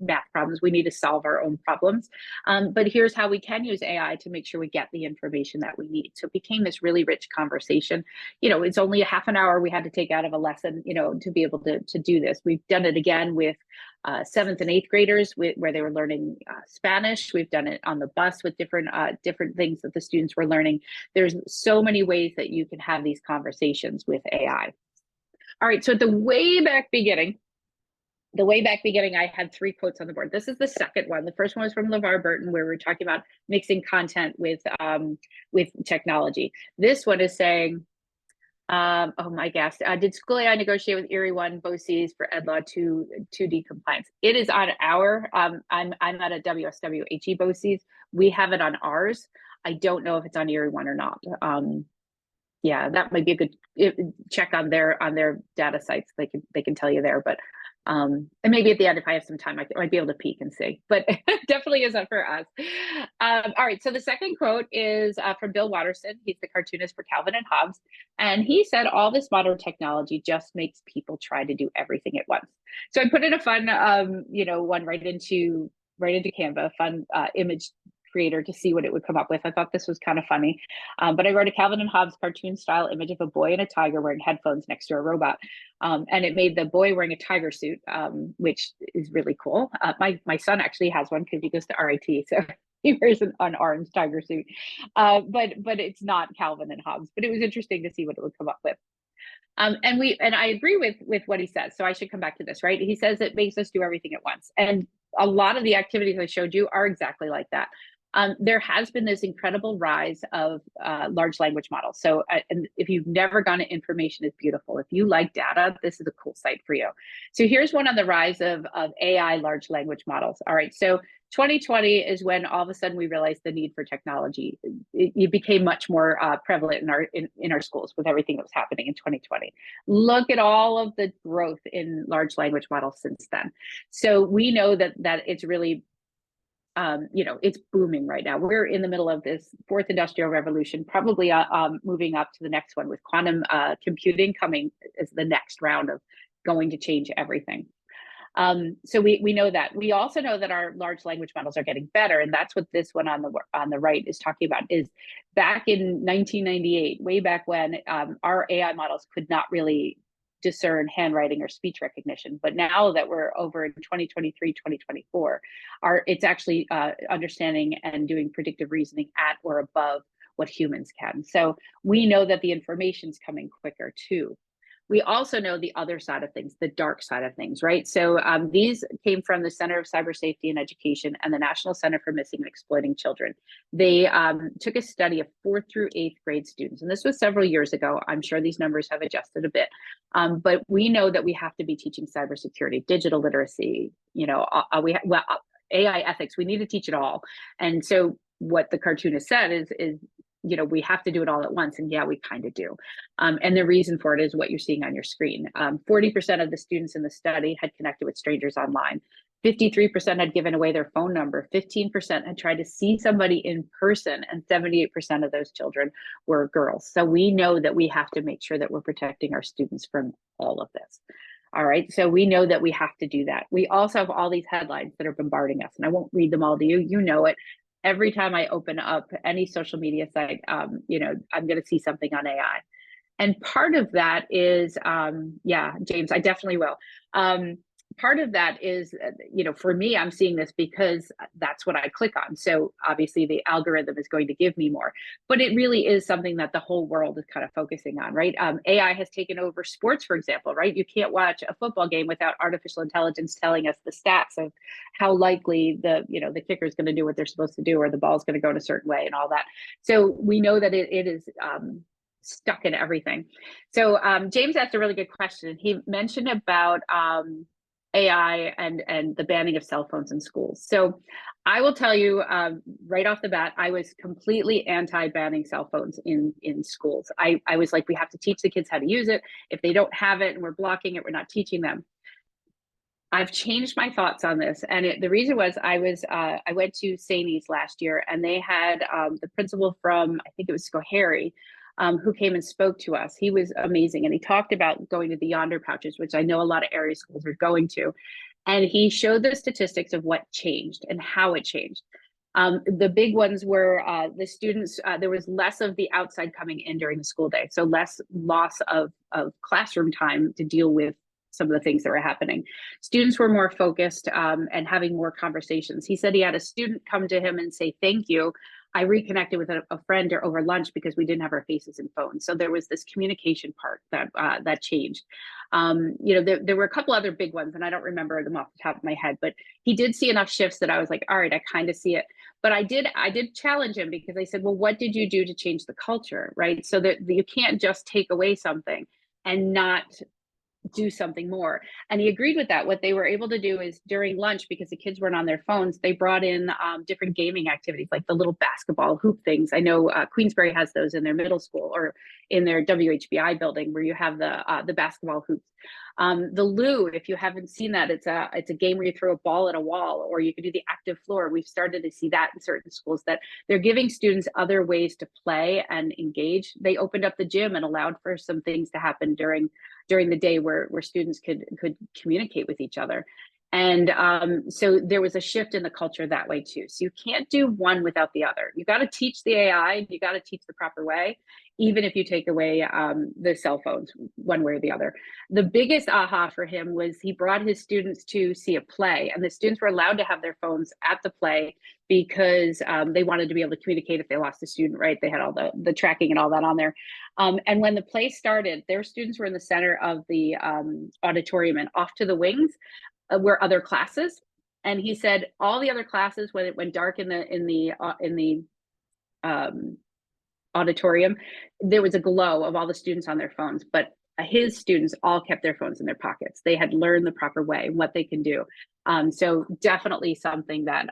Speaker 1: math problems. We need to solve our own problems. But here's how we can use AI to make sure we get the information that we need. So it became this really rich conversation. You know, it's only a half an hour we had to take out of a lesson, you know, to be able to do this. We've done it again with 7th and 8th graders where they were learning Spanish. We've done it on the bus with different things that the students were learning. There's so many ways that you can have these conversations with AI. All right, so at the way back beginning, I had 3 quotes on the board. This is the second one. The first one was from LeVar Burton, where we're talking about mixing content with technology. This one is saying, oh my gosh, did School AI negotiate with Erie 1 BOCES for EdLaw 2D compliance? It is on our, I'm at a WSWHE BOCES. We have it on ours. I don't know if it's on Erie 1 or not. Yeah, that might be a good check on their data sites. They can tell you there, but and maybe at the end, if I have some time, I might be able to peek and see, but it definitely isn't for us. All right, so the second quote is from Bill Watterson. He's the cartoonist for Calvin and Hobbes. And he said, all this modern technology just makes people try to do everything at once. So I put in a fun, one right into Canva, a fun image creator to see what it would come up with. I thought this was kind of funny, but I wrote a Calvin and Hobbes cartoon style image of a boy and a tiger wearing headphones next to a robot, and it made the boy wearing a tiger suit, which is really cool. My son actually has one because he goes to RIT, so he wears an orange tiger suit, but it's not Calvin and Hobbes. But it was interesting to see what it would come up with. And I agree with what he says. So I should come back to this, right? He says it makes us do everything at once, and a lot of the activities I showed you are exactly like that. There has been this incredible rise of large language models. So and if you've never gone to Information is Beautiful, if you like data, this is a cool site for you. So here's one on the rise of AI large language models. All right, so 2020 is when all of a sudden we realized the need for technology. It became much more prevalent in our schools with everything that was happening in 2020. Look at all of the growth in large language models since then. So we know that it's really it's booming right now. We're in the middle of this 4th industrial revolution, probably moving up to the next one with quantum computing coming as the next round of going to change everything. So we know that. We also know that our large language models are getting better, and that's what this one on the right is talking about. Is back in 1998, way back when, our AI models could not really discern handwriting or speech recognition, but now that we're over in 2023, 2024, it's actually understanding and doing predictive reasoning at or above what humans can. So we know that the information's coming quicker too. We also know the other side of things, the dark side of things, right? So these came from the Center of Cyber Safety and Education and the National Center for Missing and Exploiting Children. They took a study of 4th through 8th grade students, and this was several years ago. I'm sure these numbers have adjusted a bit, but we know that we have to be teaching cybersecurity, digital literacy, AI ethics. We need to teach it all. And so what the cartoonist said is we have to do it all at once. And yeah, we kind of do. And the reason for it is what you're seeing on your screen. 40% of the students in the study had connected with strangers online. 53% had given away their phone number. 15% had tried to see somebody in person, and 78% of those children were girls. So we know that we have to make sure that we're protecting our students from all of this. All right, so we know that we have to do that. We also have all these headlines that are bombarding us, and I won't read them all to you. You know it. Every time I open up any social media site, I'm going to see something on AI. And part of that is, yeah, James, I definitely will. Part of that is, for me, I'm seeing this because that's what I click on. So obviously the algorithm is going to give me more, but it really is something that the whole world is kind of focusing on, right? AI has taken over sports, for example, right? You can't watch a football game without artificial intelligence telling us the stats of how likely the kicker is going to do what they're supposed to do, or the ball is going to go in a certain way and all that. So we know that it is stuck in everything. So James asked a really good question. He mentioned about AI and the banning of cell phones in schools. So I will tell you right off the bat, I was completely anti-banning cell phones in schools. I was like, we have to teach the kids how to use it. If they don't have it and we're blocking it, we're not teaching them. I've changed my thoughts on this, and the reason was I went to St. E's last year, and they had the principal from, I think it was Schoharie, who came and spoke to us. He was amazing, and he talked about going to the Yonder Pouches, which I know a lot of area schools are going to, and he showed the statistics of what changed and how it changed. The big ones were the students, there was less of the outside coming in during the school day, so less loss of classroom time to deal with some of the things that were happening. Students were more focused and having more conversations. He said he had a student come to him and say, thank you. I reconnected with a friend over lunch because we didn't have our faces in phones. So there was this communication part that changed. You know, there were a couple other big ones, and I don't remember them off the top of my head, but he did see enough shifts that I was like, all right, I kind of see it. But I did challenge him because I said, well, what did you do to change the culture, right? So that you can't just take away something and not do something more. And he agreed with that. What they were able to do is during lunch, because the kids weren't on their phones, they brought in different gaming activities, like the little basketball hoop things. I know Queensbury has those in their middle school or in their WHBI building where you have the basketball hoops. The Loo, if you haven't seen that, it's a game where you throw a ball at a wall, or you can do the active floor. We've started to see that in certain schools, that they're giving students other ways to play and engage. They opened up the gym and allowed for some things to happen during the day where students could communicate with each other. And so there was a shift in the culture that way too. So you can't do one without the other. You got to teach the AI, you got to teach the proper way, even if you take away the cell phones one way or the other. The biggest aha for him was he brought his students to see a play, and the students were allowed to have their phones at the play because they wanted to be able to communicate if they lost a student, right? They had all the tracking and all that on there. And when the play started, their students were in the center of the auditorium, and off to the wings were other classes. And he said all the other classes, when it went dark in the auditorium, there was a glow of all the students on their phones, but his students all kept their phones in their pockets. They had learned the proper way and what they can do. So definitely something that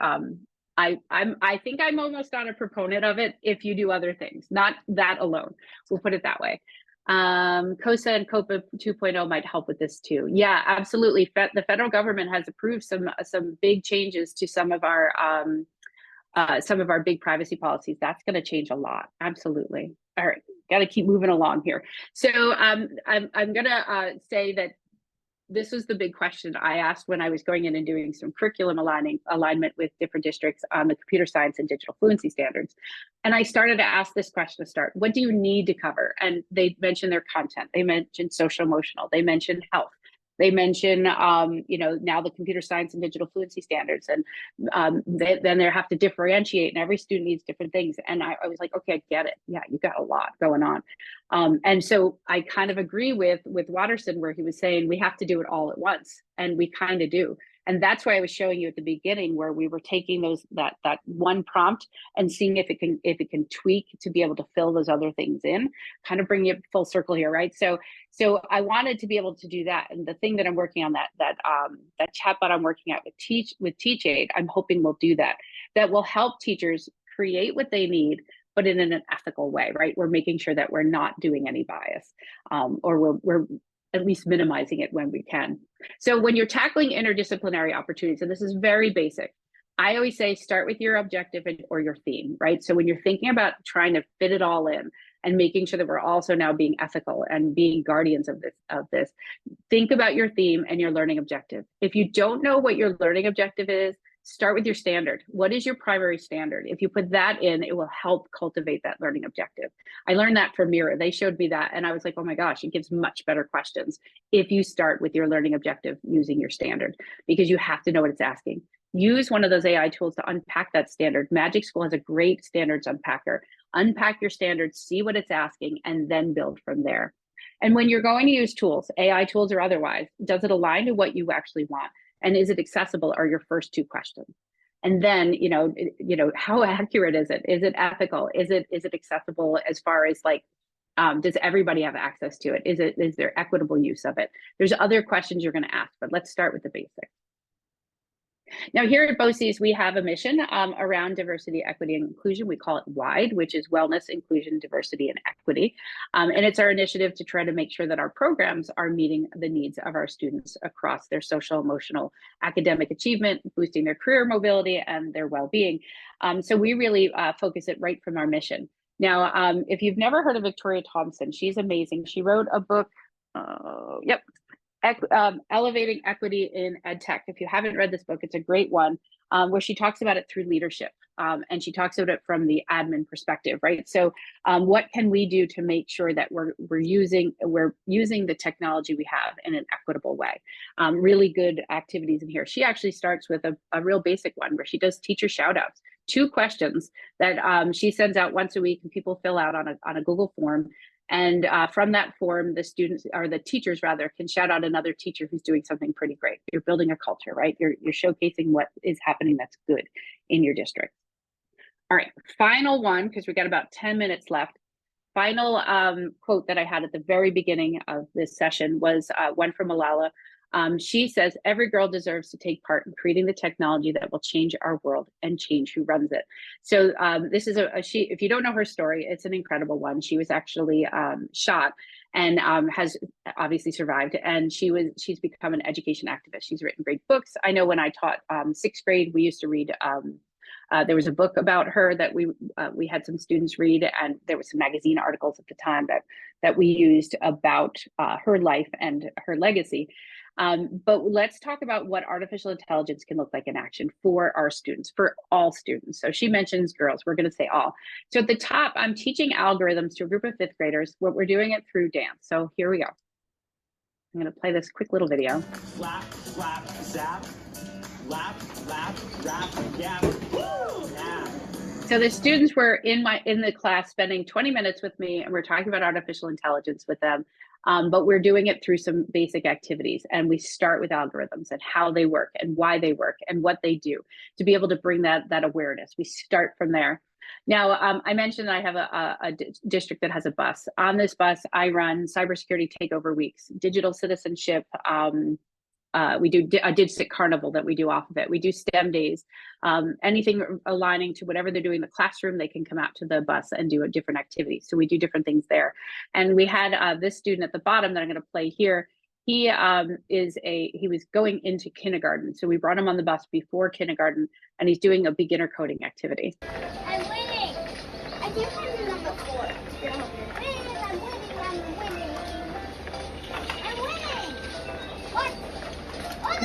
Speaker 1: I think I'm almost not a proponent of it if you do other things, not that alone. We'll put it that way. COSA and COPA 2.0 might help with this too. Yeah, absolutely. The federal government has approved some big changes to some of our big privacy policies. That's going to change a lot. Absolutely. All right, got to keep moving along here. So I'm going to say that this was the big question I asked when I was going in and doing some curriculum alignment with different districts on the computer science and digital fluency standards. And I started to ask this question to start. What do you need to cover? And they mentioned their content. They mentioned social emotional. They mentioned health. They mention, you know, now the computer science and digital fluency standards, and then they have to differentiate, and every student needs different things. And I was like, okay, I get it. Yeah, you got a lot going on. And so I kind of agree with Watterson, where he was saying we have to do it all at once, and we kind of do. And that's why I was showing you at the beginning, where we were taking that one prompt and seeing if it can tweak to be able to fill those other things in, kind of bring it full circle here, right? So I wanted to be able to do that. And the thing that I'm working on, that chatbot I'm working at with TeachAid, I'm hoping will do that. That will help teachers create what they need, but in an ethical way, right? We're making sure that we're not doing any bias, or we're at least minimizing it when we can. So when you're tackling interdisciplinary opportunities, and this is very basic, I always say start with your objective or your theme, right? So when you're thinking about trying to fit it all in and making sure that we're also now being ethical and being guardians of this, think about your theme and your learning objective. If you don't know what your learning objective is, start with your standard. What is your primary standard? If you put that in, it will help cultivate that learning objective. I learned that from Mira. They showed me that, and I was like, oh my gosh, it gives much better questions if you start with your learning objective using your standard, because you have to know what it's asking. Use one of those AI tools to unpack that standard. Magic School has a great standards unpacker. Unpack your standards, see what it's asking, and then build from there. And when you're going to use tools, AI tools or otherwise, does it align to what you actually want? And is it accessible are your first two questions. And then, you know, how accurate is it? Is it ethical? Is it accessible as far as like, does everybody have access to it? Is there equitable use of it? There's other questions you're going to ask, but let's start with the basics. Now here at BOCES, we have a mission around diversity, equity, and inclusion. We call it WIDE, which is Wellness, Inclusion, Diversity, and Equity. And it's our initiative to try to make sure that our programs are meeting the needs of our students across their social, emotional, academic achievement, boosting their career mobility and their well-being. So we really focus it right from our mission. Now, if you've never heard of Victoria Thompson, she's amazing. She wrote a book, Elevating Equity in EdTech. If you haven't read this book, it's a great one, where she talks about it through leadership, and she talks about it from the admin perspective, right? So what can we do to make sure that we're using the technology we have in an equitable way? Really good activities in here. She actually starts with a real basic one where she does teacher shout outs, 2 questions that she sends out once a week and people fill out on a Google form. And from that form, the students, or the teachers rather, can shout out another teacher who's doing something pretty great. You're building a culture, right? You're showcasing what is happening that's good in your district. All right, final one, because we got about 10 minutes left. Final quote that I had at the very beginning of this session was one from Malala. She says, every girl deserves to take part in creating the technology that will change our world and change who runs it. So this is if you don't know her story, it's an incredible one. She was actually shot and has obviously survived. And she's become an education activist. She's written great books. I know when I taught 6th grade, we used to read, there was a book about her that we had some students read, and there were some magazine articles at the time that we used about her life and her legacy. But let's talk about what artificial intelligence can look like in action for our students, for all students. So she mentions girls, we're going to say all. So at the top, I'm teaching algorithms to a group of 5th graders. What we're doing it through dance. So here we go. I'm going to play this quick little video.
Speaker 12: Slap, slap, zap, lap, lap, rap, yap. Yeah.
Speaker 1: So the students were in the class spending 20 minutes with me, and we're talking about artificial intelligence with them. But we're doing it through some basic activities, and we start with algorithms and how they work and why they work and what they do to be able to bring that awareness. We start from there. Now, I mentioned that I have a district that has a bus. On this bus, I run cybersecurity takeover weeks, digital citizenship. We do a DigCit carnival that we do off of it. We do STEM days. Anything aligning to whatever they're doing in the classroom, they can come out to the bus and do a different activity. So we do different things there. And we had this student at the bottom that I'm going to play here. He was going into kindergarten. So we brought him on the bus before kindergarten, and he's doing a beginner coding activity.
Speaker 13: I'm winning. I keep winning number 4. I'm winning. I'm winning. What?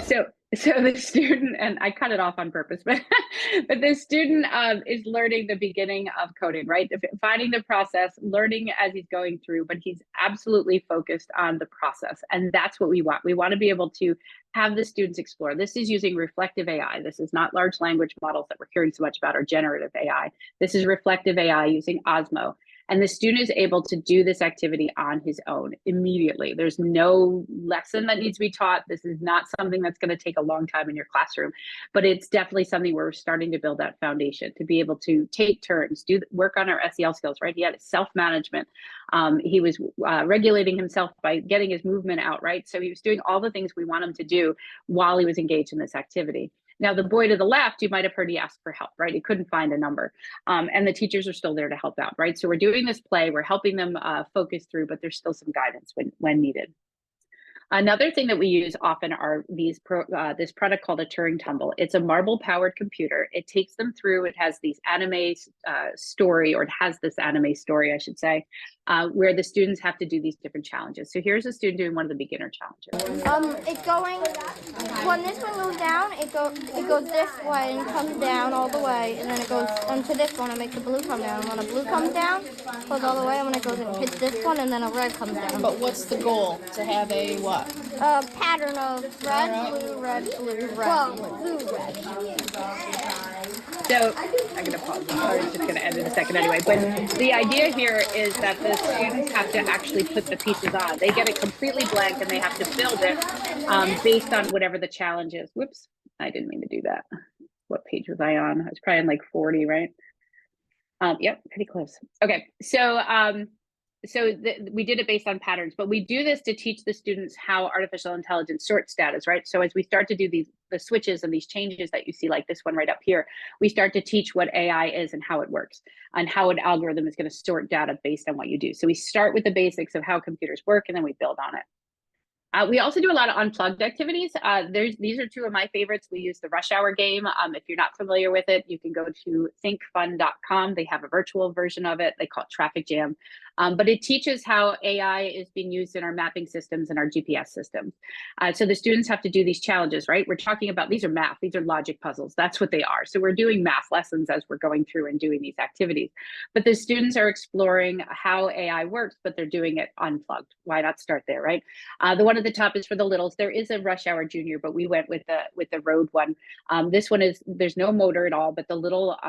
Speaker 13: So the student, and I cut it off on purpose, but the student is learning the beginning of coding, right? Finding the process, learning as he's going through, but he's absolutely focused on the process. And that's what we want. We want to be able to have the students explore. This is using reflective AI. This is not large language models that we're hearing so much about, or generative AI. This is reflective AI using Osmo. And the student is able to do this activity on his own immediately. There's no lesson that needs to be taught. This is not something that's going to take a long time in your classroom, but it's definitely something where we're starting to build that foundation to be able to take turns, work on our SEL skills, right? He had self-management. He was regulating himself by getting his movement out, right? So he was doing all the things we want him to do while he was engaged in this activity. Now, the boy to the left, you might have heard he asked for help, right? He couldn't find a number. And the teachers are still there to help out, right? So we're doing this play, we're helping them focus through, but there's still some guidance when needed. Another thing that we use often are this product called a Turing Tumble. It's a marble-powered computer. It takes them through, it has these anime story, or it has this anime story, I should say, where the students have to do these different challenges. So here's a student doing one of the beginner challenges. It's going, when this one goes down, it goes this way and comes down all the way, and then it goes onto this one and makes the blue come down. When a blue comes down, it goes all the way, and when it goes and hits this one, and then a red comes down.
Speaker 14: But what's the goal? To have a what?
Speaker 13: A pattern of red, blue, red, blue, red, well, blue, red.
Speaker 1: So I'm going to pause. I'm just going to end in a second anyway. But the idea here is that the students have to actually put the pieces on. They get it completely blank, and they have to build it based on whatever the challenge is. Whoops, I didn't mean to do that. What page was I on? I was probably on like 40, right? Yep, pretty close. Okay, so we did it based on patterns, but we do this to teach the students how artificial intelligence sorts data, right? So as we start to do these the switches and these changes that you see, like this one right up here, we start to teach what AI is and how it works, and how an algorithm is going to sort data based on what you do. So we start with the basics of how computers work, and then we build on it. We also do a lot of unplugged activities. These are two of my favorites. We use the Rush Hour game. If you're not familiar with it, you can go to thinkfun.com. They have a virtual version of it. They call it Traffic Jam. But it teaches how AI is being used in our mapping systems and our GPS systems. So the students have to do these challenges, right? We're talking about, these are math, these are logic puzzles. That's what they are. So we're doing math lessons as we're going through and doing these activities. But the students are exploring how AI works, but they're doing it unplugged. Why not start there, right? The one at the top is for the littles. There is a Rush Hour Junior, but we went with the road one. This one is, there's no motor at all, but the little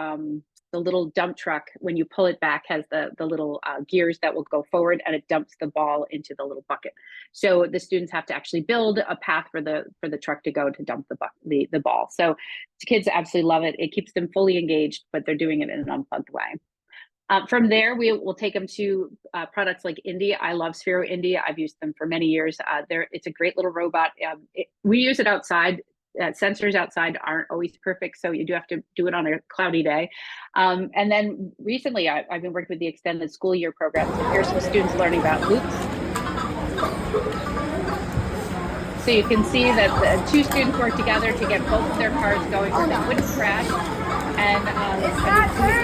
Speaker 1: dump truck, when you pull it back, has the little gears that will go forward, and it dumps the ball into the little bucket. So the students have to actually build a path for the truck to go to dump the ball. So the kids absolutely love it. It keeps them fully engaged, but they're doing it in an unplugged way. From there, we will take them to products like Indy. I love Sphero Indy. I've used them for many years. It's a great little robot. We use it outside. Sensors outside aren't always perfect, so you do have to do it on a cloudy day. And then recently, I've been working with the extended school year program. So here's some students learning about loops. So you can see that the two students work together to get both of their cars going where they wouldn't crash, and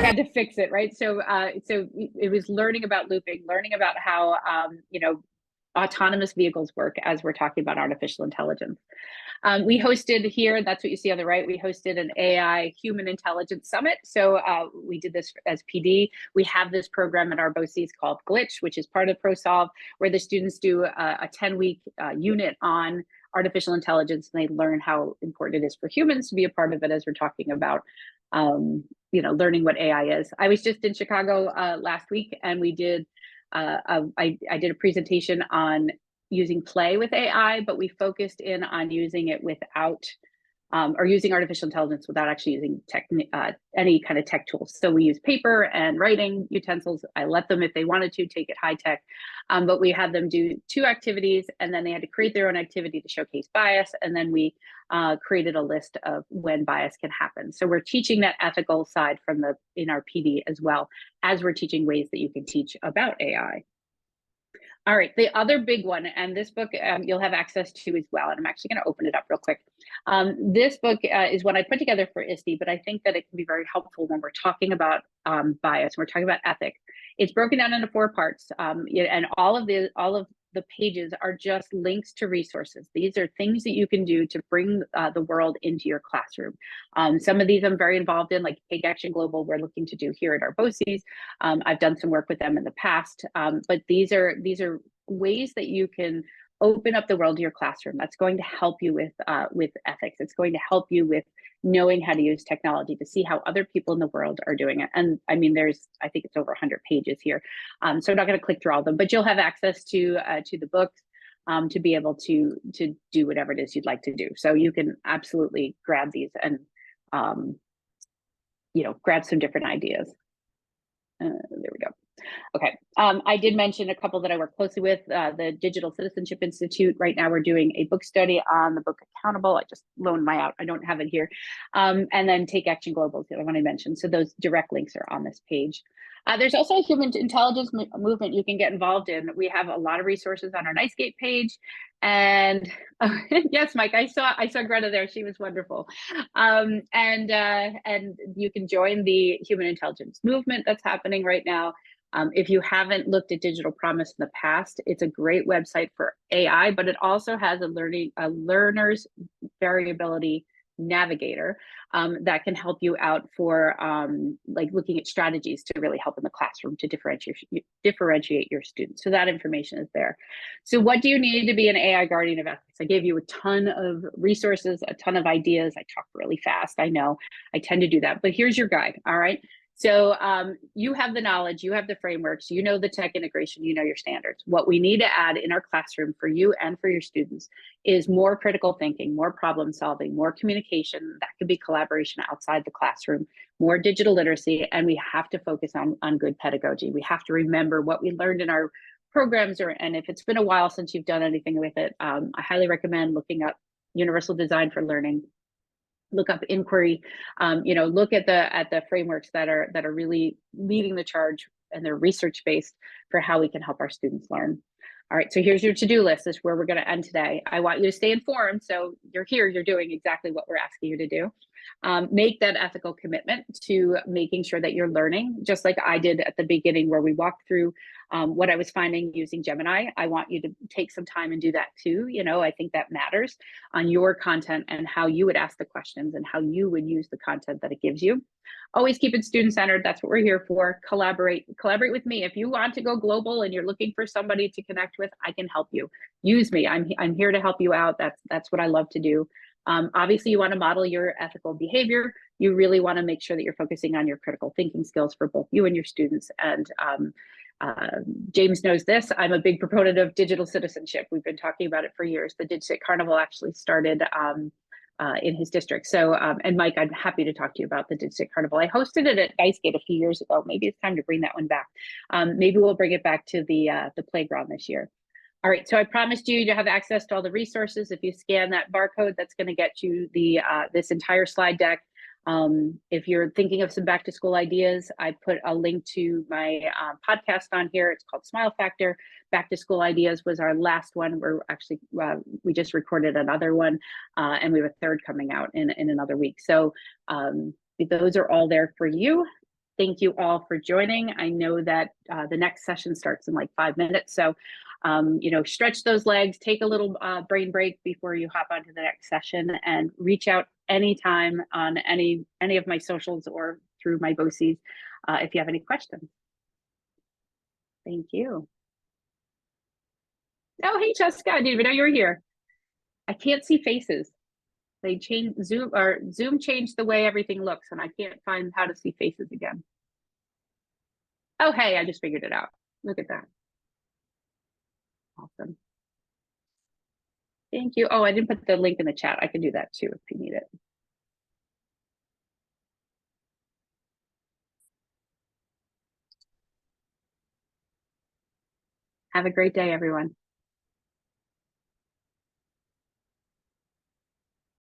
Speaker 1: had to fix it, right? So so it was learning about looping, learning about how autonomous vehicles work as we're talking about artificial intelligence. We hosted here, that's what you see on the right, we hosted an AI Human Intelligence Summit. So we did this as PD. We have this program at our BOCES called Glitch, which is part of ProSolve, where the students do a 10-week unit on artificial intelligence, and they learn how important it is for humans to be a part of it as we're talking about learning what AI is. I was just in Chicago last week, and we did I did a presentation on using play with AI, but we focused in on using it without, or using artificial intelligence without actually using any kind of tech tools. So we use paper and writing utensils. I let them, if they wanted to, take it high tech, but we had them do 2 activities, and then they had to create their own activity to showcase bias. And then we created a list of when bias can happen. So we're teaching that ethical side in our PD as well, as we're teaching ways that you can teach about AI. All right, the other big one, and this book you'll have access to as well, and I'm actually going to open it up real quick. This book is one I put together for ISTE, but I think that it can be very helpful when we're talking about bias, we're talking about ethics. It's broken down into 4 parts, and all of the pages are just links to resources. These are things that you can do to bring the world into your classroom. Some of these I'm very involved in, like Take Action Global, we're looking to do here at our BOCES. I've done some work with them in the past, but these are ways that you can open up the world to your classroom. That's going to help you with ethics. It's going to help you with knowing how to use technology, to see how other people in the world are doing it. And I mean, I think it's over 100 pages here. So I'm not going to click through all of them, but you'll have access to the books to be able to do whatever it is you'd like to do. So you can absolutely grab these and grab some different ideas. There we go. Okay, I did mention a couple that I work closely with, the Digital Citizenship Institute. Right now we're doing a book study on the book Accountable. I just loaned my out, I don't have it here. And then Take Action Global is the other one I mentioned. So those direct links are on this page. There's also a human intelligence movement you can get involved in. We have a lot of resources on our NYSCAPE page. And yes, Mike, I saw Greta there. She was wonderful. And you can join the human intelligence movement that's happening right now. If you haven't looked at Digital Promise in the past, it's a great website for AI, but it also has a learner's variability navigator that can help you out for like looking at strategies to really help in the classroom to differentiate your students. So that information is there. So what do you need to be an AI guardian of ethics? I gave you a ton of resources, a ton of ideas. I talk really fast. I know I tend to do that, but here's your guide. All right. So you have the knowledge, you have the frameworks, you know the tech integration, you know your standards. What we need to add in our classroom for you and for your students is more critical thinking, more problem solving, more communication. That could be collaboration outside the classroom, more digital literacy, and we have to focus on good pedagogy. We have to remember what we learned in our programs, and if it's been a while since you've done anything with it, I highly recommend looking up Universal Design for Learning. look up inquiry, look at the frameworks that are really leading the charge, and they're research based for how we can help our students learn. All right, so here's your to-do list. This is where we're going to end today. I want you to stay informed. So you're here, you're doing exactly what we're asking you to do. Make that ethical commitment to making sure that you're learning, just like I did at the beginning, where we walked through what I was finding using Gemini. I want you to take some time and do that too. I think that matters on your content and how you would ask the questions and how you would use the content that it gives you. Always keep it student-centered. That's what we're here for. Collaborate with me. If you want to go global and you're looking for somebody to connect with, I can help you. Use me. I'm here to help you out. That's what I love to do. Obviously, you want to model your ethical behavior. You really want to make sure that you're focusing on your critical thinking skills for both you and your students. And James knows this. I'm a big proponent of digital citizenship. We've been talking about it for years. The DigSit Carnival actually started in his district. So, and Mike, I'm happy to talk to you about the DigSit Carnival. I hosted it at Icegate a few years ago. Maybe it's time to bring that one back. Maybe we'll bring it back to the playground this year. All right, so I promised you to have access to all the resources. If you scan that barcode, that's going to get you the this entire slide deck. If you're thinking of some back to school ideas, I put a link to my podcast on here. It's called Smile Factor. Back to school ideas was our last one. We're actually, we just recorded another one, and we have a third coming out in another week. So those are all there for you. Thank you all for joining. I know that the next session starts in like 5 minutes. So, stretch those legs, take a little brain break before you hop onto the next session, and reach out anytime on any of my socials or through my BOCES if you have any questions. Thank you. Oh, hey, Jessica, I didn't even know you were here. I can't see faces. They changed Zoom changed the way everything looks, and I can't find how to see faces again. Oh, hey, I just figured it out. Look at that. Awesome. Thank you. Oh, I didn't put the link in the chat. I can do that too if you need it. Have a great day, everyone.